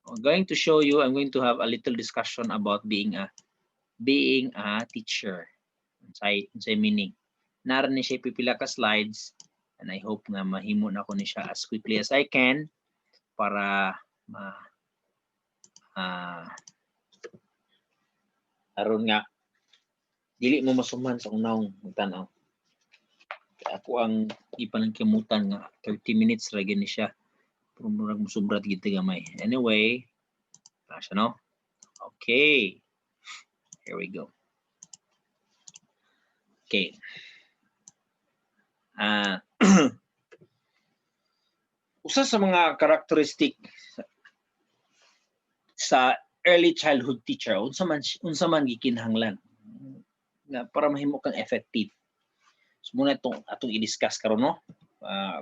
B: I'm going to show you, I'm going to have a little discussion about being a teacher. Unsay meaning. Naran ni siya pipila ka slides and I hope na mahimo na ko ni siya as quickly as I can para aron nga dili mo masuman sa unahong magtanaw. Ako ang ipanangkimutan nga 30 minutes ra gyud ni siya. Pero murag musubrat gid gamay. Anyway, siya no? Okay. Here we go. Okay. Usa sa mga karakteristik sa early childhood teacher, unsa man gikinahanglan nga para mahimo kang effective. So muna atong i-discuss karon no.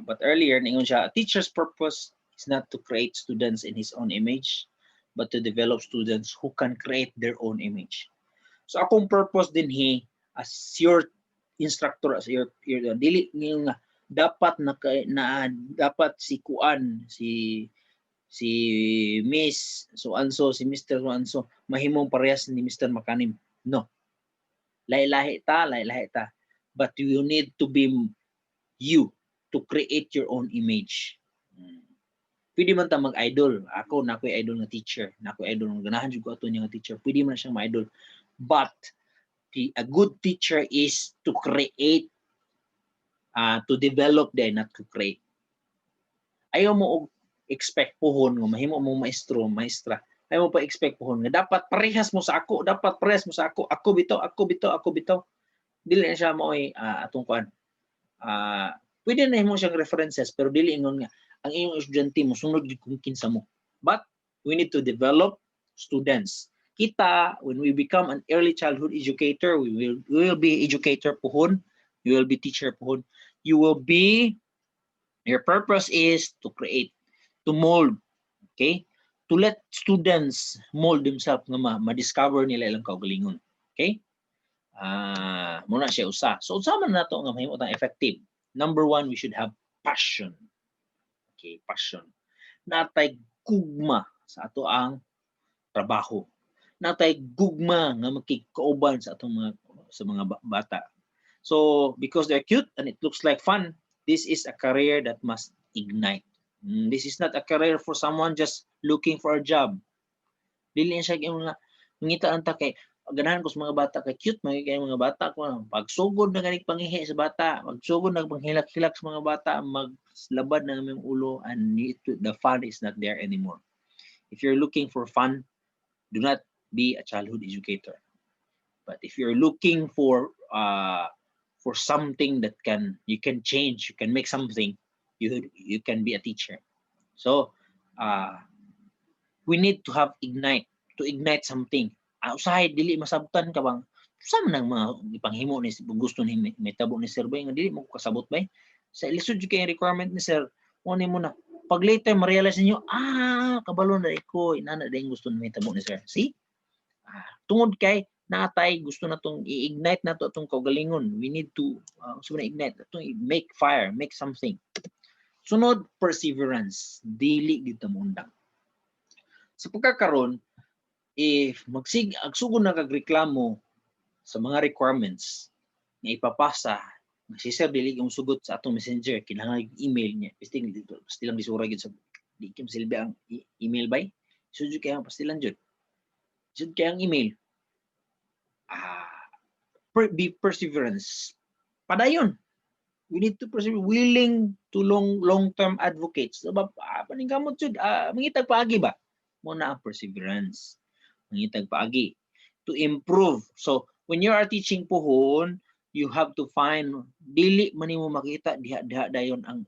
B: But earlier ningon siya, a teacher's purpose is not to create students in his own image, but to develop students who can create their own image. So akong purpose din as your instructor, as your dili nga dapat dapat si kuan si Miss so anso si Mr. so anso mahimong parehas ni Mr. Makanim. No. Lahi-lahi ta. But you need to be you to create your own image. Pwede man ta mag-idol. Ako na ako'y idol nga teacher. Na ako'y idol nga ganahan jud ko ato niya nga teacher. Pwede man siyang ma-idol. But a good teacher is to create, to develop din, not to create. Ayaw mo expect pohon nga mahimo mo maestro, maestra. Ayaw mo pa expect pohon nga dapat parehas mo sa ako, Ako bitaw. Dili na siya mo'y atong kuan. Pwede na mo siyang references pero dili ingon nga ang iyong estudyante mo sunod gid kung kinsa mo. But we need to develop students. Kita, when we become an early childhood educator, we will be educator pohon, we will be teacher pohon. Your purpose is to create, to mold, okay? To let students mold themselves nga ma-discover nila ilang kaugalingon. Okay? Muna siya usa. So unsa man nato nga mahimo tang effective? Number 1, we should have passion. Okay, passion. Natay gugma sa ato ang trabaho. Natay gugma nga makikauban sa atong mga bata. So because they're cute and it looks like fun, this is a career that must ignite. This is not a career for someone just looking for a job. Dili siya nga ngita anta kay ganahan ko sa mga bata kay cute kay mga bata ko pagsugod na ganing pangihi sa bata, pagsugod na panghilak-hilak sa mga bata, maglabad na ng ulo and the fun is not there anymore. If you're looking for fun, do not be a childhood educator. But if you're looking for something that you can change, you can make something, you can be a teacher. So we need to have to ignite something. Usahay dili masabtan ka bang sa man mga ipanghimo ni gusto ni metabo ni sir bay nga dili mo kasabot bay sa lisod jud kay requirement ni sir mo na pag later ma-realize niyo kabalo na ko inana ding gusto ni metabo ni sir. See? Tungod kay natay gusto natong i-ignite nato atong kaugalingon. We need to ignite atong make fire, make something. Sunod, perseverance. Dili gid ta mundang. Sa pagkakaroon, if agsugod na kagreklamo sa mga requirements nga ipapasa, si sir dili yung sugot sa atong messenger, kinahanglan email niya. Pastilang disura gyud sa di kim silbi ang email bay. Sudyo kaya ang pastilan jud. Sud kaya ang email. Be perseverance. Padayon. We need to persevere, willing to long-term advocates. Diba, paningkamot jud, mangitag paagi ba? Muna ang perseverance. Mangitag paagi to improve. So when you are teaching pohon, you have to find dili man nimo makita diha dayon ang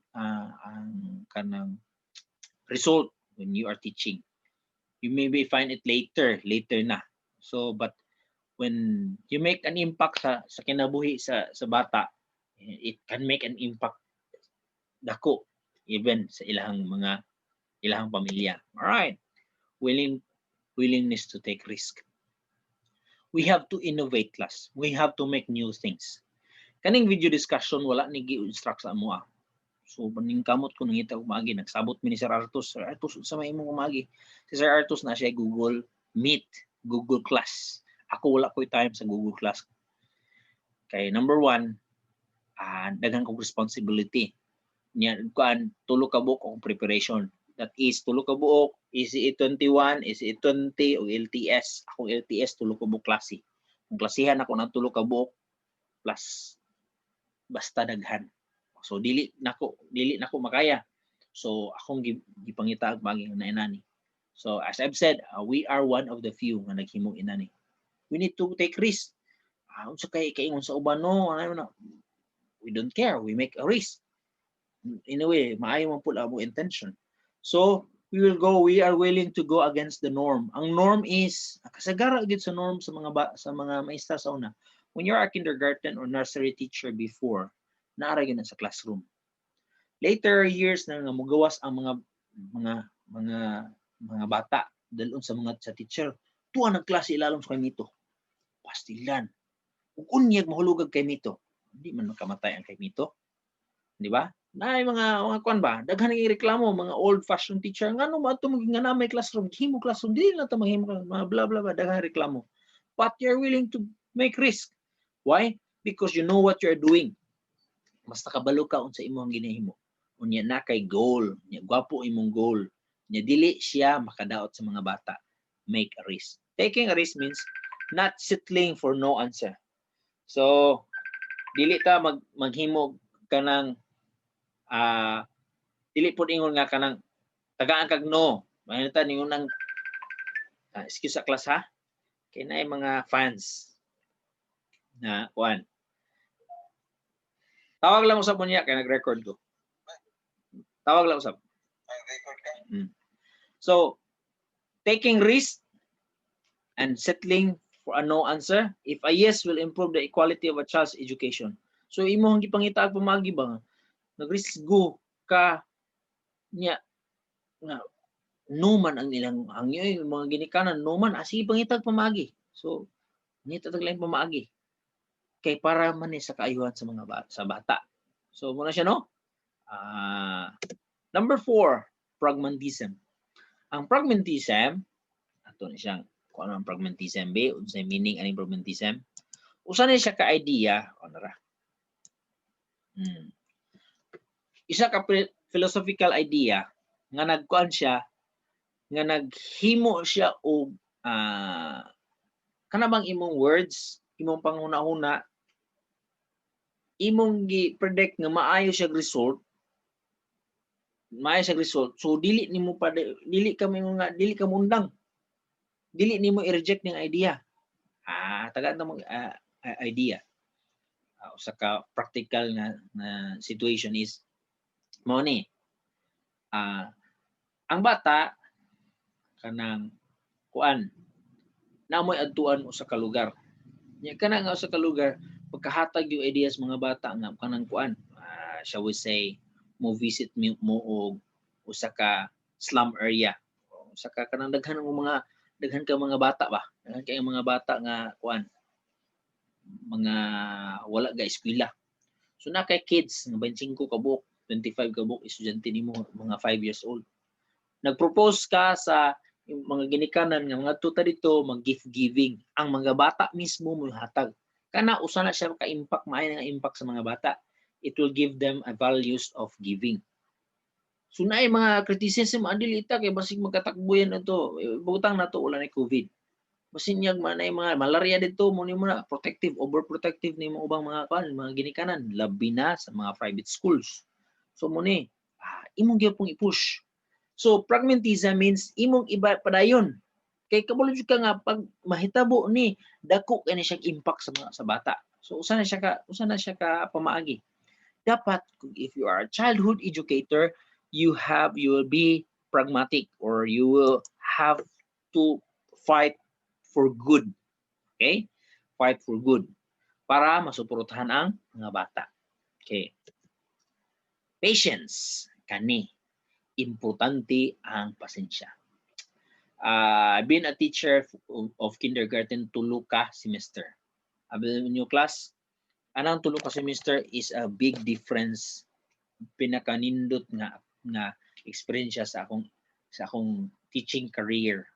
B: kanang result when you are teaching. You maybe find it later na. So but when you make an impact sa kinabuhi sa bata, it can make an impact dako even sa ilahang pamilya. All right. Willingness to take risk. We have to innovate, class. We have to make new things. Kaning video discussion wala ni gi-instruct sa amo. So baning kamot ko nangita og maagi, nagsabot mi ni Sir Artus. Sir Artus sa may imong maagi. Si Sir Artus na siya Google Meet, Google Class. Ako wala ko'y time sa Google Class. Kay number 1, daghan kong responsibility. Nya kuan tulo ka buok og preparation. That is tulo ka buok, ECE 21, ECE 20 o LTS. Ako LTS tulo ka buok klase. Kung klasihan ako ng tulo ka buok plus basta daghan. So dili nako makaya. So akong gipangita og maging inani. So as I've said, we are one of the few nga naghimong inani. We need to take risk. Unsa kay ingon sa uban no, we don't care. We make a risk. In a way, maayo man pud ang intention. So we are willing to go against the norm. Ang norm is kasagara gid sa norm sa mga maestra sa una. When you're a kindergarten or nursery teacher before, naara gyud sa classroom. Later years na nga mugawas ang mga bata dalon sa teacher. Tuwa ng klase ilalom sa kay Mito. Pastilan. Ug unyag mahulugag kay Mito. Hindi man makamatay ang kay Mito. Di ba? Na mga kuan ba? Daghan nga reklamo mga old-fashioned teacher ngano mo ato maging nga may classroom, himo classroom dili na ta maghimo mga bla bla bla daghan reklamo. But you're willing to make risk. Why? Because you know what you're doing. Basta kabalo ka unsa imong ginahimo. Unya na kay goal, nya gwapo imong goal. Nya dili siya makadaot sa mga bata. Make a risk. Taking a risk means not settling for no answer. So dili ta maghimo kanang dili pud ingon nga kanang tagaan kag no. Mahita ningon nang excuse sa class ha. Kay naay mga fans na kuan. Tawag lang usab niya kay nag-record ko. Tawag lang usab. Nag-record ka? So taking risk and settling for a no answer, if a yes will improve the equality of a child's education. So imong gipangita og pamagi ba nag-risk go ka nya nga no man ang ilang hangyoy mga ginikanan no man sige pangitag pamagi. So ngita tag lain pamagi kay para man ni sa kaayuhan sa mga bata. So muna siya no. Number 4, pragmatism. Ang pragmatism ato ni siyang kung ano ang pragmatism be unsay meaning ani pragmatism. Usa ni siya ka idea onra. Isa ka philosophical idea nga nagkuan siya nga naghimo siya og kana bang imong words, imong panghuna-huna, imong gi-predict nga maayo siya result. Maayo siya result. So dili ka mundang. Dili nimo i-reject ning idea. Tagaan mo idea. Usa ka practical na situation is mao ni ang bata kanang kuan namoy adtuan usa ka lugar. Nya kana nga usa ka lugar pagkahatag yung ideas mga bata nga kanang kuan shall we say mo visit mo og usa ka slum area. Usa ka kanang daghan ka mga bata ba? Daghan kay mga bata nga kuan mga wala ga eskwela. So na kay kids nga 25 ka buok, 25 ka buok estudyante nimo mga 5 years old. Nag-propose ka sa yung mga ginikanan nga mga tuta dito mag-gift giving. Ang mga bata mismo mo hatag. Kana usa na siya ka-impact, maayo nga impact sa mga bata. It will give them a values of giving. So naay mga criticism adili ita kay basig magkatakbuyan ato. Butang nato ulan ni COVID. Basin niyag manay mga malaria dito mo na protective, overprotective ni mga ubang mga mga ginikanan labi na sa mga private schools. So mo ni imong gyapon i-push. So pragmatism means imong iba padayon. Kay kabalo jud ka nga pag mahitabo ni dako kani siya impact sa bata. So usa na siya ka pamaagi. Dapat if you are a childhood educator, you will be pragmatic or you will have to fight for good. Okay? Fight for good para masuportahan ang mga bata. Okay. Patience kani importante ang pasensya. I've been a teacher of kindergarten tulo ka semester. Abi new class, anang tulo ka semester is a big difference, pinakanindot nga experience sa akong teaching career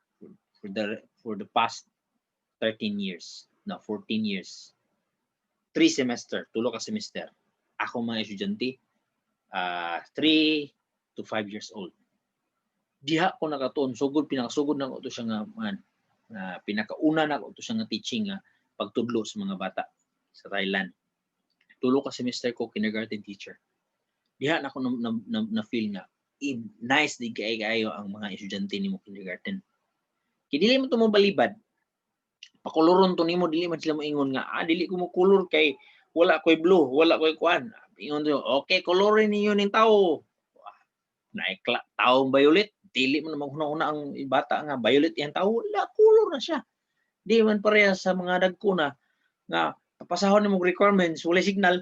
B: for the past 13 years. No, 14 years. 3 semester, tulo ka semester. Ako mga estudyante 3 to 5 years old. Diha ko nakatuon sugod pinakasugod na ko to siya nga pinakauna na ko to siya nga teaching nga pagtudlo sa mga bata sa Thailand. Tulo ka semester ko kindergarten teacher. Diha na ko na feel nga nice di kayo ang mga estudyante nimo kindergarten. Kay dili mo to mo balibad. Pakoloron to nimo dili man sila moingon nga dili ko mo color kay wala koy blue, wala koy kuan. Ingon to, okay, kolorin niyo ning tawo. Naikla taong violet, dili mo na maghuna-una ang bata nga violet yang tawo, wala color na siya. Di man pareha sa mga dagko na nga pasahon nimo requirements, wala signal.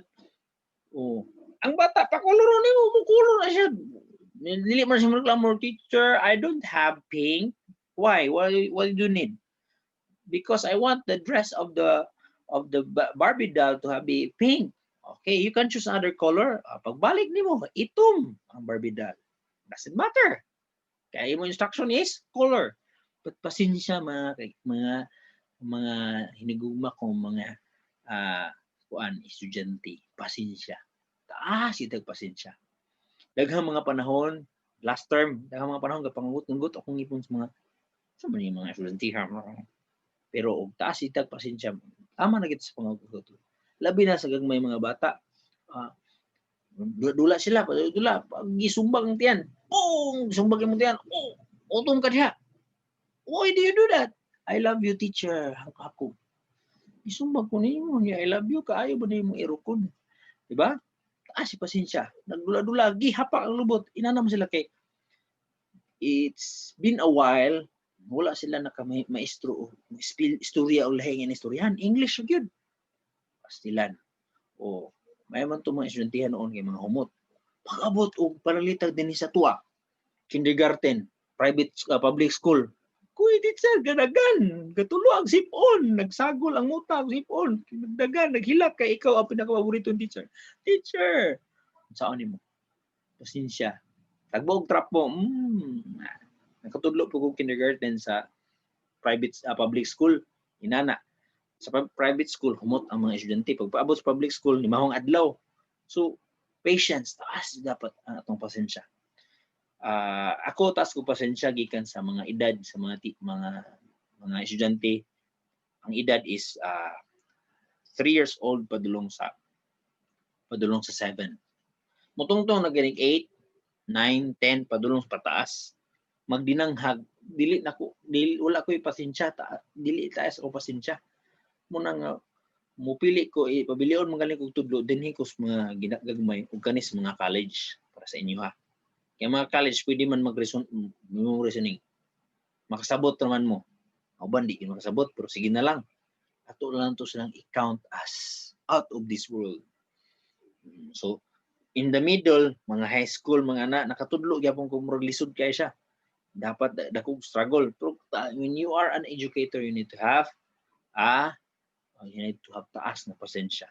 B: Oh, ang bata pakoloron nimo mo color na siya. Dili man siya magreklamo, teacher, I don't have pink. Why? What do you need? Because I want the dress of the Barbie doll to be pink. Okay, you can choose another color. Pagbalik nimo, itom ang Barbie doll. Doesn't matter. Kaya mo instruction is color. But pasensya mga hinigugma ko mga estudyante, pasensya. Itag pasensya. Daghang mga panahon, last term, daghang mga panahon kapangugot-ngugot akong ipon sa mga estudyante. Pero og taas itag pasensya, tama na gid sa pangugot. Labi na sa gagmay mga bata. Dula sila, dula pag gisumbag ang tiyan. Sumbag mo tiyan. Utom ka diha. Why do you do that? I love you, teacher. Ako. Isumbag ko nimo niya, I love you, kaayo ba nimo irukod? Diba? Taas si pasensya. Nagdula-dula, gihapak ang lubot. Inanam sila kay it's been a while, wala sila maestro, istorya o lahing istoryahan. English yun. Pastilan. May man itong mga estudantihan noon kay mga humot. Pag-abot o paralitag din sa tuwa. Kindergarten, private public school. Kuy, teacher, ganagan. Katulo ang sipon. Nagsagol ang muta ang sipon. Nagdagan, naghilak kay ikaw ang pinakapaboritong teacher. Teacher! Saan mo? Pasensya. Tagbog trap mo. Nakatudlo po kong kindergarten sa private public school. Inana. Sa private school, humot ang mga estudyante. Pagpaabot sa public school, limahong adlaw. So, patience, taas dapat ang atong pasensya. Ako taas ko pasensya gikan sa mga edad sa mga estudyante. Ang edad is 3 years old padulong sa 7. Mutungtong na ganing 8, 9, 10 padulong sa pataas. Magdinanghag wala ko pasensya dili taas ko pasensya. Muna nga mupili ko pabilion magaling kog tudlo dinhi ko sa mga ginagagmay ug kanis mga college para sa inyo ha. Kaya mga college pwede man mag-reasoning. Makasabot naman mo. Uban di makasabot pero sige na lang. Ato lang to silang i-count as out of this world. So in the middle, mga high school, mga anak nakatudlo gyapon ko murag lisod kay siya. Dapat dakong struggle. Pero when you are an educator, you need to have taas na pasensya.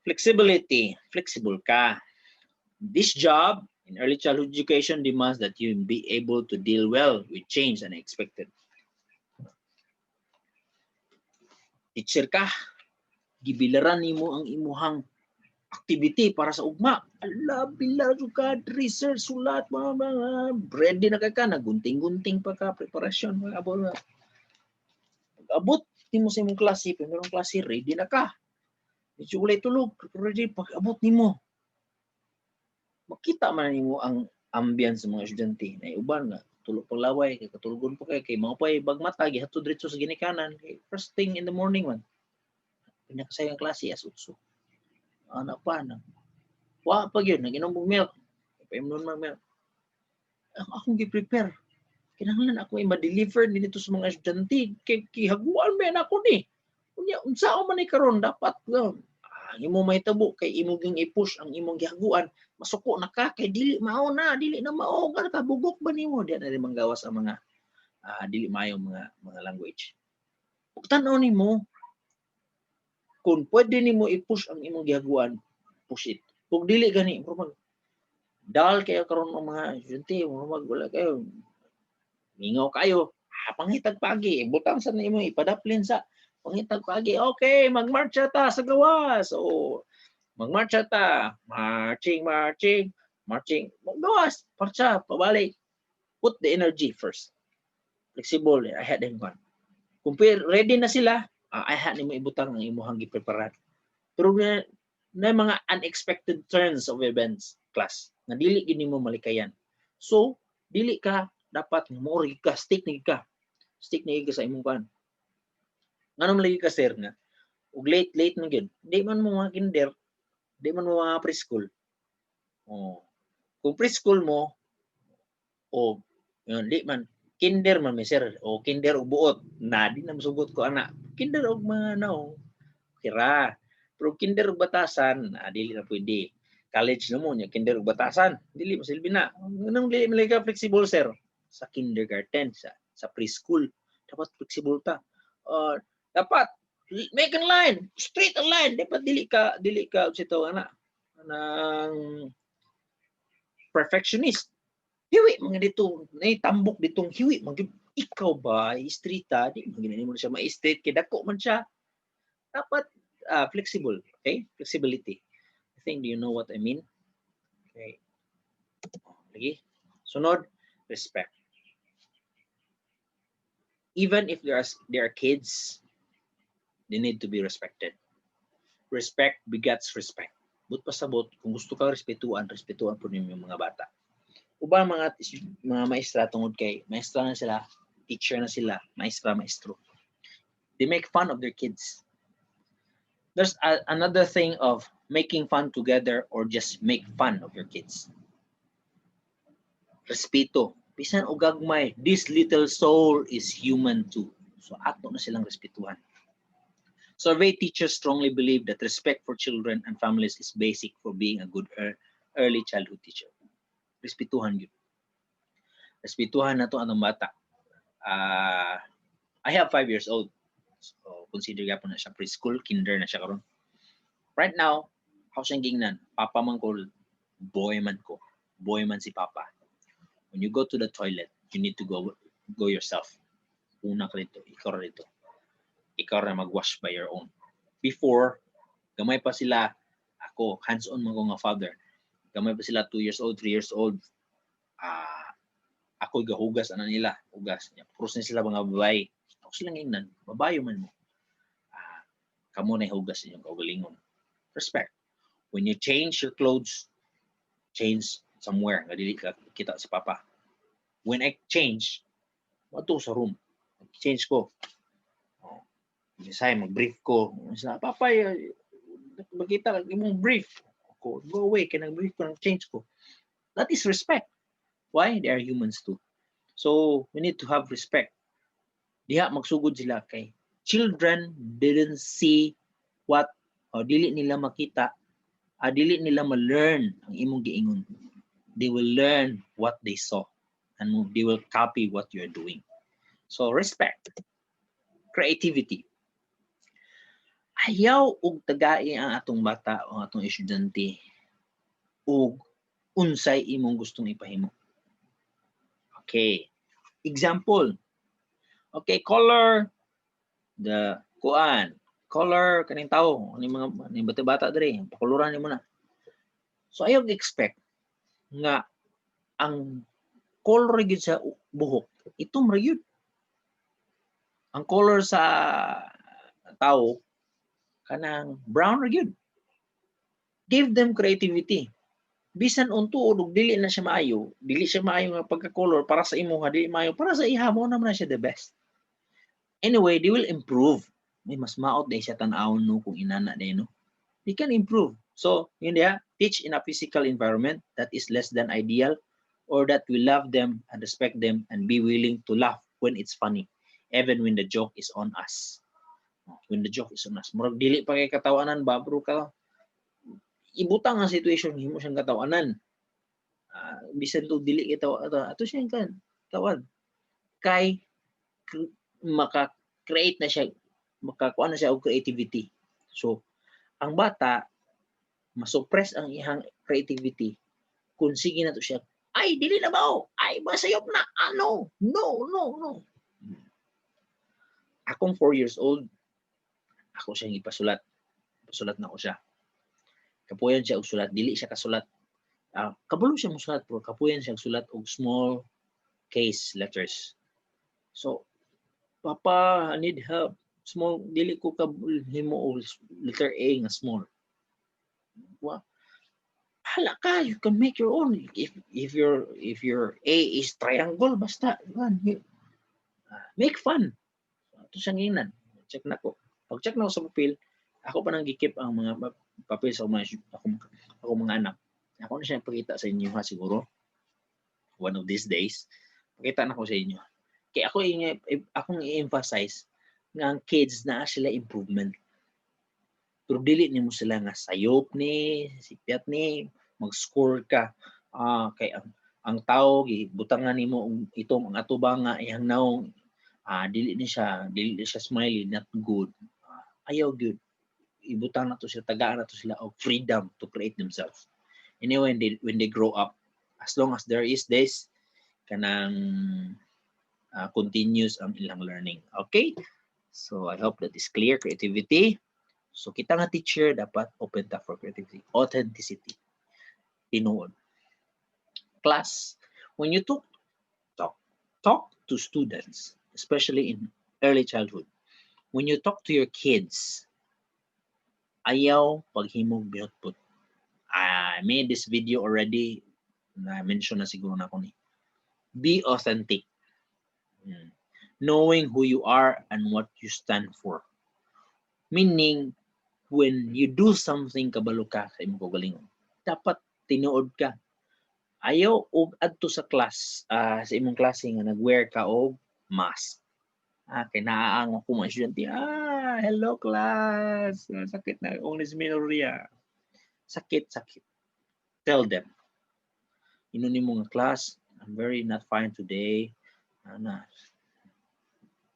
B: Flexibility. Flexible ka. This job, In early childhood education demands that you be able to deal well with change and unexpected. Teacher ka, gibilaran nimo ang imuhang activity para sa ugma. Ala, bilar ka, research, sulat, mga ready na ka, nagunting-gunting pa ka, preparasyon, mga abot nimo sa imong klase, primerong klase, ready na ka. Medyo ulay tulog, ready, pag abot nimo. Makita man nimo ang ambience sa mga estudyante na uban nga tulog paglaway kay katulugon pa kay mga pay bagmata gihatod diretso sa ginikanan kay first thing in the morning man pinakasayang klase as utso ana pa na wa pa gyud naginom og milk paimnon man milk akong gi-prepare kinahanglan ako i-deliver dito sa mga estudyante kay kihaguan man ako ni unya unsaon man ni karon dapat imo mahitabo kay imo ging i-push ang imong gihaguan masuko na ka kay dili mao na dili na mao ka bugok ba nimo di na rin manggawas ang mga dili maayo mga language ug tan-aw nimo kung pwede nimo i-push ang imong gihaguan push it ug dili gani dal kayo karon ng mga estudyante wala kayo mingaw kayo pangitag pagi butang sa nimo ipadaplin sa pangitag pagi okay magmarcha ta sa gawas so magmarcha ta, marching, gawas, marcha, pabalik. Put the energy first. Flexible, I had them one. Kung ready na sila, I had nimo ibutang ang imuhang gipreparar. Pero na mga unexpected turns of events, class, na dili gini mo malikayan. So, dili ka, dapat mo ka, stick ni ka sa imong kan. Nga lagi ka, sir, nga, ug late na gid. Di man mo mga kinder, di man mo mga preschool. Kung preschool mo, yun, di man, kinder man may sir, o kinder o buot, na di na masugot ko anak. Kinder o mga kira. Pero kinder o batasan, dili na pwede. College na mo, kinder o batasan, dili masilbi na. Anong dili malaga flexible sir? Sa kindergarten, sa preschool, dapat flexible ta. Dapat, make a line, straight a line. Dapat dili ka sito anak ng perfectionist. Hiwi mga dito, tambok ditong hiwi mga ikaw ba istrita di magina mo siya ma-straight kay dako man siya. Dapat flexible, okay? Flexibility. I think do you know what I mean? Okay. Lagi. Sunod, respect. Even if there are kids, they need to be respected. Respect begets respect. But pasabot, kung gusto ka respetuan po ninyo yung mga bata. Ubang mga maestra tungod kay maestra na sila, teacher na sila, maestro. They make fun of their kids. There's another thing of making fun together or just make fun of your kids. Respeto. Bisan o gagmay, this little soul is human too. So ato na silang respetuhan. Survey teachers strongly believe that respect for children and families is basic for being a good early childhood teacher. Respetuhan yun. Respetuhan na to anong bata. I have 5 years old. So, consider ka po na siya preschool, kinder na siya karon. Right now, how siyang gingnan? Papa man ko, boy man ko. Boy man si Papa. When you go to the toilet, you need to go yourself. Una ka dito, ikaw rito. Ikaw na mag-wash by your own. Before, gamay pa sila, ako, hands-on man ko nga father. Gamay pa sila 2 years old, 3 years old. Ako gahugas ana nila, hugas. Puros na sila mga babae. Ako silang ingnan, babayo man mo. Kamo na hugas inyong kaugalingon. Respect. When you change your clothes, change somewhere. Dili ka kita si Papa. When I change, mato sa room. Change ko. Say, mag-brief ko. Papa, magkita imong brief. Ako, go away, kaya nag-brief ko, nag-change ko. That is respect. Why? They are humans too. So, we need to have respect. Diha magsugod sila kay children didn't see what dili nila makita, dili nila ma-learn ang imong giingon. They will learn what they saw and they will copy what you're doing. So, respect. Creativity. Ayaw og tagai ang atong bata o atong estudyante og unsay imong gustong ipahimo. Okay. Example. Okay, color the kuan. Color kaning tao, mga bata-bata diri, pakuluran nimo na. So ayaw expect nga ang color gyud sa buhok, itom ra gyud. Ang color sa tao kanang brown ra gyud. Give them creativity. Bisan unto og dili na siya maayo, dili siya maayo nga pagka-color para sa imuha, dili maayo para sa iha mo naman na siya the best. Anyway, they will improve. May mas maot day siya tan-awon no kung inana day no. They can improve. So, yun dia, teach in a physical environment that is less than ideal or that we love them and respect them and be willing to laugh when it's funny, even when the joke is on us. When the joke is on us. Murag dili pa kay katawanan ba, bro ka. Ibutang ang situation, himo siyang katawanan. Bisan to dili kita ato siyang tawan. Kay maka-create na siya, makakuha na siya og creativity. So, ang bata, masuppress ang iyang creativity kung sige na to siya, ay, dili na ba ay, masayop na, no, no. Akong 4 years old, ako siyang ipasulat. Pasulat na ko siya. Kapuyan siya og sulat, dili siya kasulat. Kabalo siya mo sulat, pero kapuyan siya og sulat og small case letters. So, Papa, I need help. Small, dili ko himo og letter A nga small. Wow. Hala ka, you can make your own. If your A is triangle, basta make fun. Ito siyang inan. Check na ko. Pag check na ko sa papel, ako pa nang gikip ang mga papel sa ako mga anak. Ako na siya pakita sa inyo ha siguro. One of these days, pakita na ko sa inyo. Kaya akong i-emphasize nga ang kids na sila improvement. Pero dili nimo sila nga sayop ni, sipiat ni, mag-score ka. Kay ang tao gibutangan nimo itong ang atubang nga iyang naong dili siya smiley, not good. Ayaw good. Ibutang na to sila, tagaan na to sila of freedom to create themselves. Anyway, when they grow up, as long as there is this kanang continuous ang ilang learning. Okay? So I hope that is clear. Creativity. So kita nga teacher dapat open ta for creativity. Authenticity. Tinuod. Class, when you talk to students, especially in early childhood, when you talk to your kids, ayaw paghimog bihotpot. I made this video already. Na-mention na siguro na ko ni. Be authentic. Knowing who you are and what you stand for. Meaning, when you do something kabalo ka sa imong kaugalingon, dapat tinuod ka. Ayaw og adto sa class, sa imong klase nga nag-wear ka og mask. Kay naaang ako mga estudyante, hello class, sakit na ang dysmenorrhea. Sakit. Tell them. Ino nimo nga class, I'm very not fine today.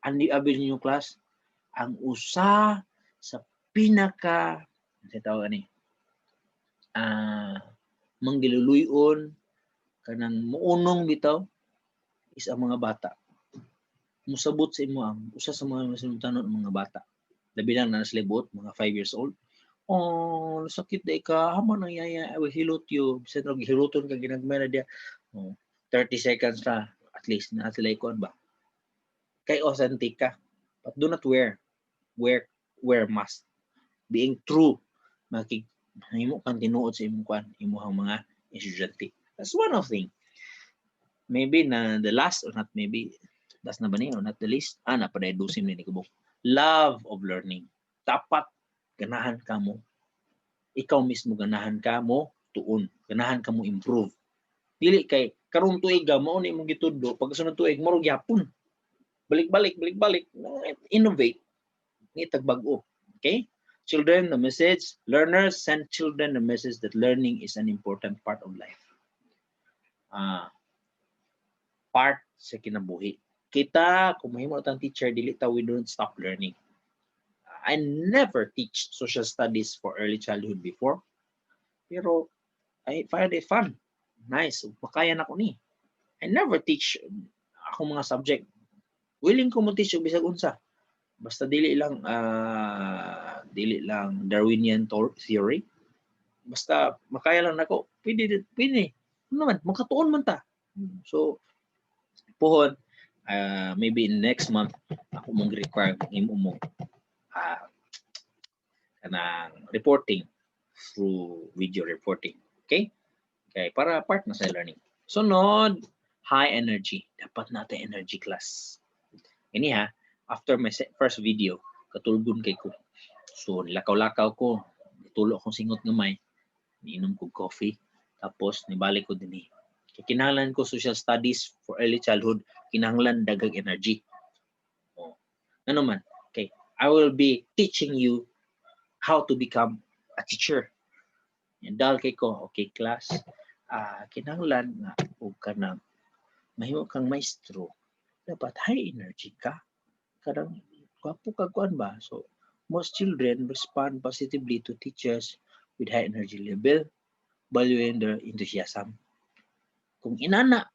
B: Andi abil niyo class, ang usa sa pinaka manggiluluyon kanang muunong bitaw is ang mga bata. Musabot sa imo ang usa sa mga masinutanon mga bata. Labi lang na naslibot, mga 5 years old. Oh, sakit day ka, hamo nang yaya, I will hilot you. Bisan og hiluton ka ginagmay na dia. 30 seconds na at least na sila ikuan ba. Kay authentic ka. But do not wear mask. Being true, himo kang tinuod sa imong mga estudyante. That's one of thing. Maybe na the last or not maybe that's na ba ni or not the least. Na pa na dusim ni kubok. Love of learning. Dapat ganahan ka mo. Ikaw mismo ganahan ka mo tuon. Ganahan ka mo improve. Dili kay karon tuig mo ni imong gitudlo pag sunod tuig mo gyapon. Balik-balik. Innovate. Ni tagbag-o. Okay? Children, the message. Learners, send children the message that learning is an important part of life. Part sa kinabuhi. Kita, kung mahimo tang teacher, dili ta we don't stop learning. I never teach social studies for early childhood before. Pero I find it fun. Nice. Makaya na ko ni. I never teach akong mga subject. Willing ko mo teach og bisag unsa. Basta dili lang Darwinian theory. Basta makaya lang nako. Pwede. Ano naman, makatuon man ta. So puhon, maybe next month ako mong require imo mo kanang reporting through video reporting. Okay? Okay, para part na sa learning. Sunod, high energy. Dapat natin energy class. Ini ha, after my first video, katulgon kay ko. So, lakaw-lakaw ko. Tulo akong singot gamay. Niinom ko coffee. Tapos, nibalik ko din eh. Kinahanglan ko social studies for early childhood. Kinahanglan dagang energy. Oh. Ano man? Okay. I will be teaching you how to become a teacher. Dahil kay ko, okay class, kinahanglan nga o ka na mahimo kang maestro, dapat high energy ka. Kadang gwapo ka kuan ba? So, most children respond positively to teachers with high energy level, valuing their enthusiasm. Kung inana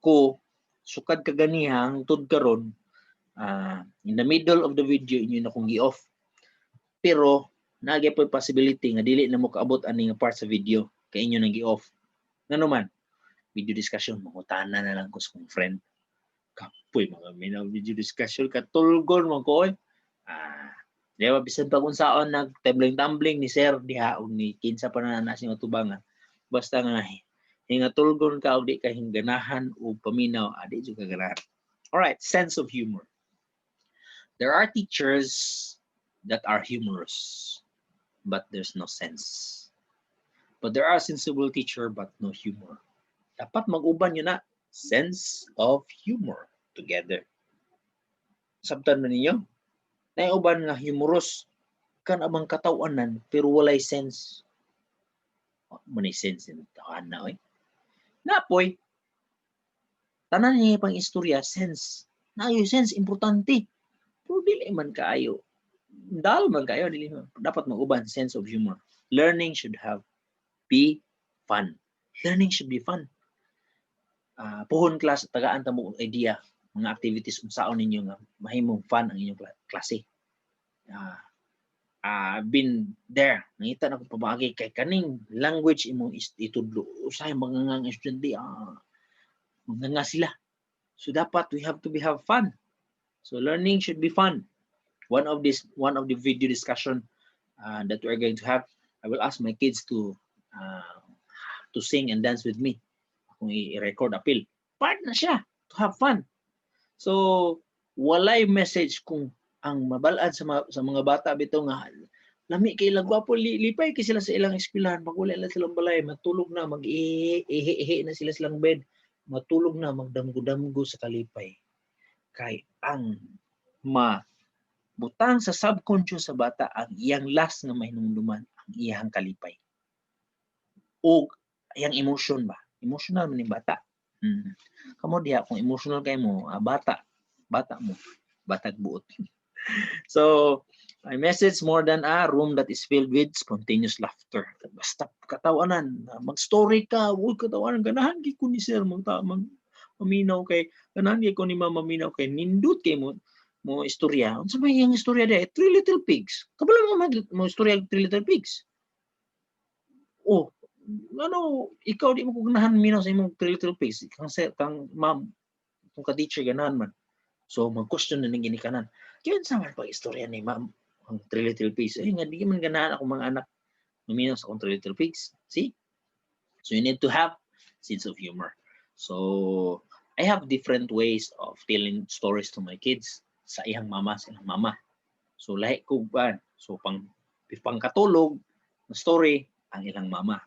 B: ko, sukad ka ganihang tud karon, in the middle of the video, inyo na kong gi-off. Pero, nagay po possibility nga dili na mo kaabot ani nga part sa video kay inyo nang gi-off. Ngano man, video discussion mangutana na lang ko sa kong friend. Kapoy mga minaw video discussion katulgon man ko oy. Di ba bisan pag unsaon nag tumbling ni sir diha og ni kinsa pa na sing tubangan. Basta nga hingatulgon ka og di ka hingganahan o paminaw adi jud ka ganahan. All right, sense of humor. There are teachers that are humorous, but there's no sense. But there are sensible teacher but no humor. Dapat mag-uban yun na sense of humor together. Sabtan na ninyo, naiuban nga humorous kan amang katawanan pero walay sense. Manay sense in tahan na oy. Napoy, tanan niya pang istorya sense. Naayo sense importante. Pero dili man kaayo. Dal man kaayo dili man. Dapat mag-uban sense of humor. Learning should be fun. Learning should be fun. Puhon class, tagaan ta mo idea, mga activities unsaon ninyo nga mahimong fun ang inyong klase. Been there, nangita na ko pabagi kay kaning language imong itudlo. Usay mga nga estudyante, mga nga sila. So dapat we have to have fun. So learning should be fun. One of the video discussion that we're going to have, I will ask my kids to sing and dance with me. Kung i-record appeal. Part na siya to have fun. So, walay message kung ang mabalad sa mga bata bitaw nga lami kay lagwapo lipay kay sila sa ilang eskwelahan pag wala na silang balay matulog na mag-ihi na sila silang bed matulog na magdamgo-damgo sa kalipay kay ang butang sa subconscious sa bata ang iyang last nga mahinumduman ang iyang kalipay o iyang emotion ba emotional man yung bata. Kamo diha kung emotional kay mo, bata mo, batag buot. So, my message more than a room that is filled with spontaneous laughter. Basta katawanan, mag-story ka, uy katawanan ganahan gi ko ni sir maminaw kay ganahan gi ko ni mama maminaw kay nindot kay mo istorya. Unsa may iyang istorya diha? Three Little Pigs. Kabalo mo istorya Three Little Pigs. Oh, ikaw di mo ko ganahan minaw sa imong Three Little Pigs kang ma'am kung ka-teacher ganahan man so mag-question na ning ginikanan kaya sa man pag istorya ni ma'am ang Three Little Pigs nga di man ganahan ako mga anak minaw sa akong Three Little Pigs see so you need to have sense of humor so I have different ways of telling stories to my kids sa iyang mama so lahi ko ba so pang katulog na story ang ilang mama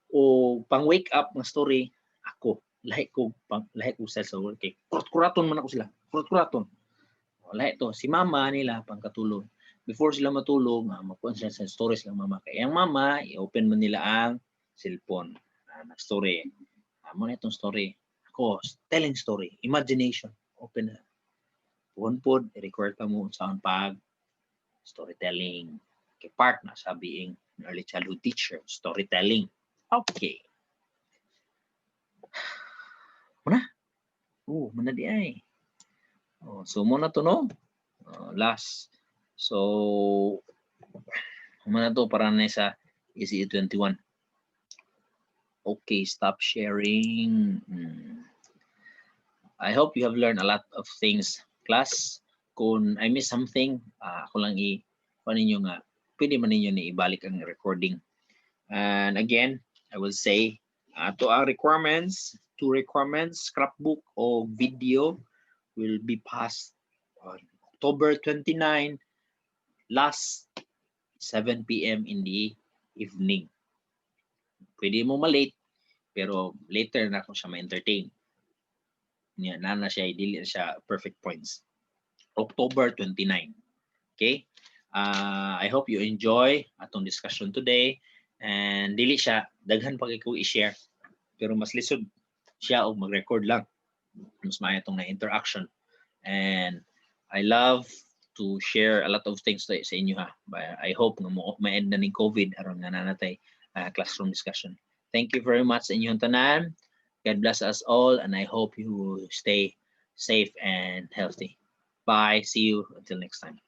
B: o pang wake up ng story ako lahi ko sa kay kurat-kuraton man ako sila kurat-kuraton lahi to si mama nila pang katulog before sila matulog magkuan sila sa stories lang mama kay ang mama i-open man nila ang cellphone na story mo na itong story ako telling story imagination open na puhon i-record ka mo saan pag storytelling kay part na sa being early childhood teacher storytelling. Okay. Muna di ay. So muna to no. Last. So muna to para na sa ECE 21. Okay, stop sharing. I hope you have learned a lot of things, class. Kung I miss something, ako lang ninyo nga, pwede man ninyo ni ibalik ang recording. And again, I will say, to our requirements, scrapbook o video will be passed on October 29, last 7 p.m. in the evening. Pwede mo malate, pero later na kung siya ma-entertain. Na siya, dili na siya perfect points. October 29. Okay? I hope you enjoy atong discussion today. And dili siya, daghan pa ko i-share. Pero mas lisod siya o mag-record lang. Mas maya itong na-interaction. And I love to share a lot of things sa inyo ha. But I hope na ma-end na ng COVID aron nga nanatay classroom discussion. Thank you very much sa inyong tanan. God bless us all, and I hope you stay safe and healthy. Bye. See you until next time.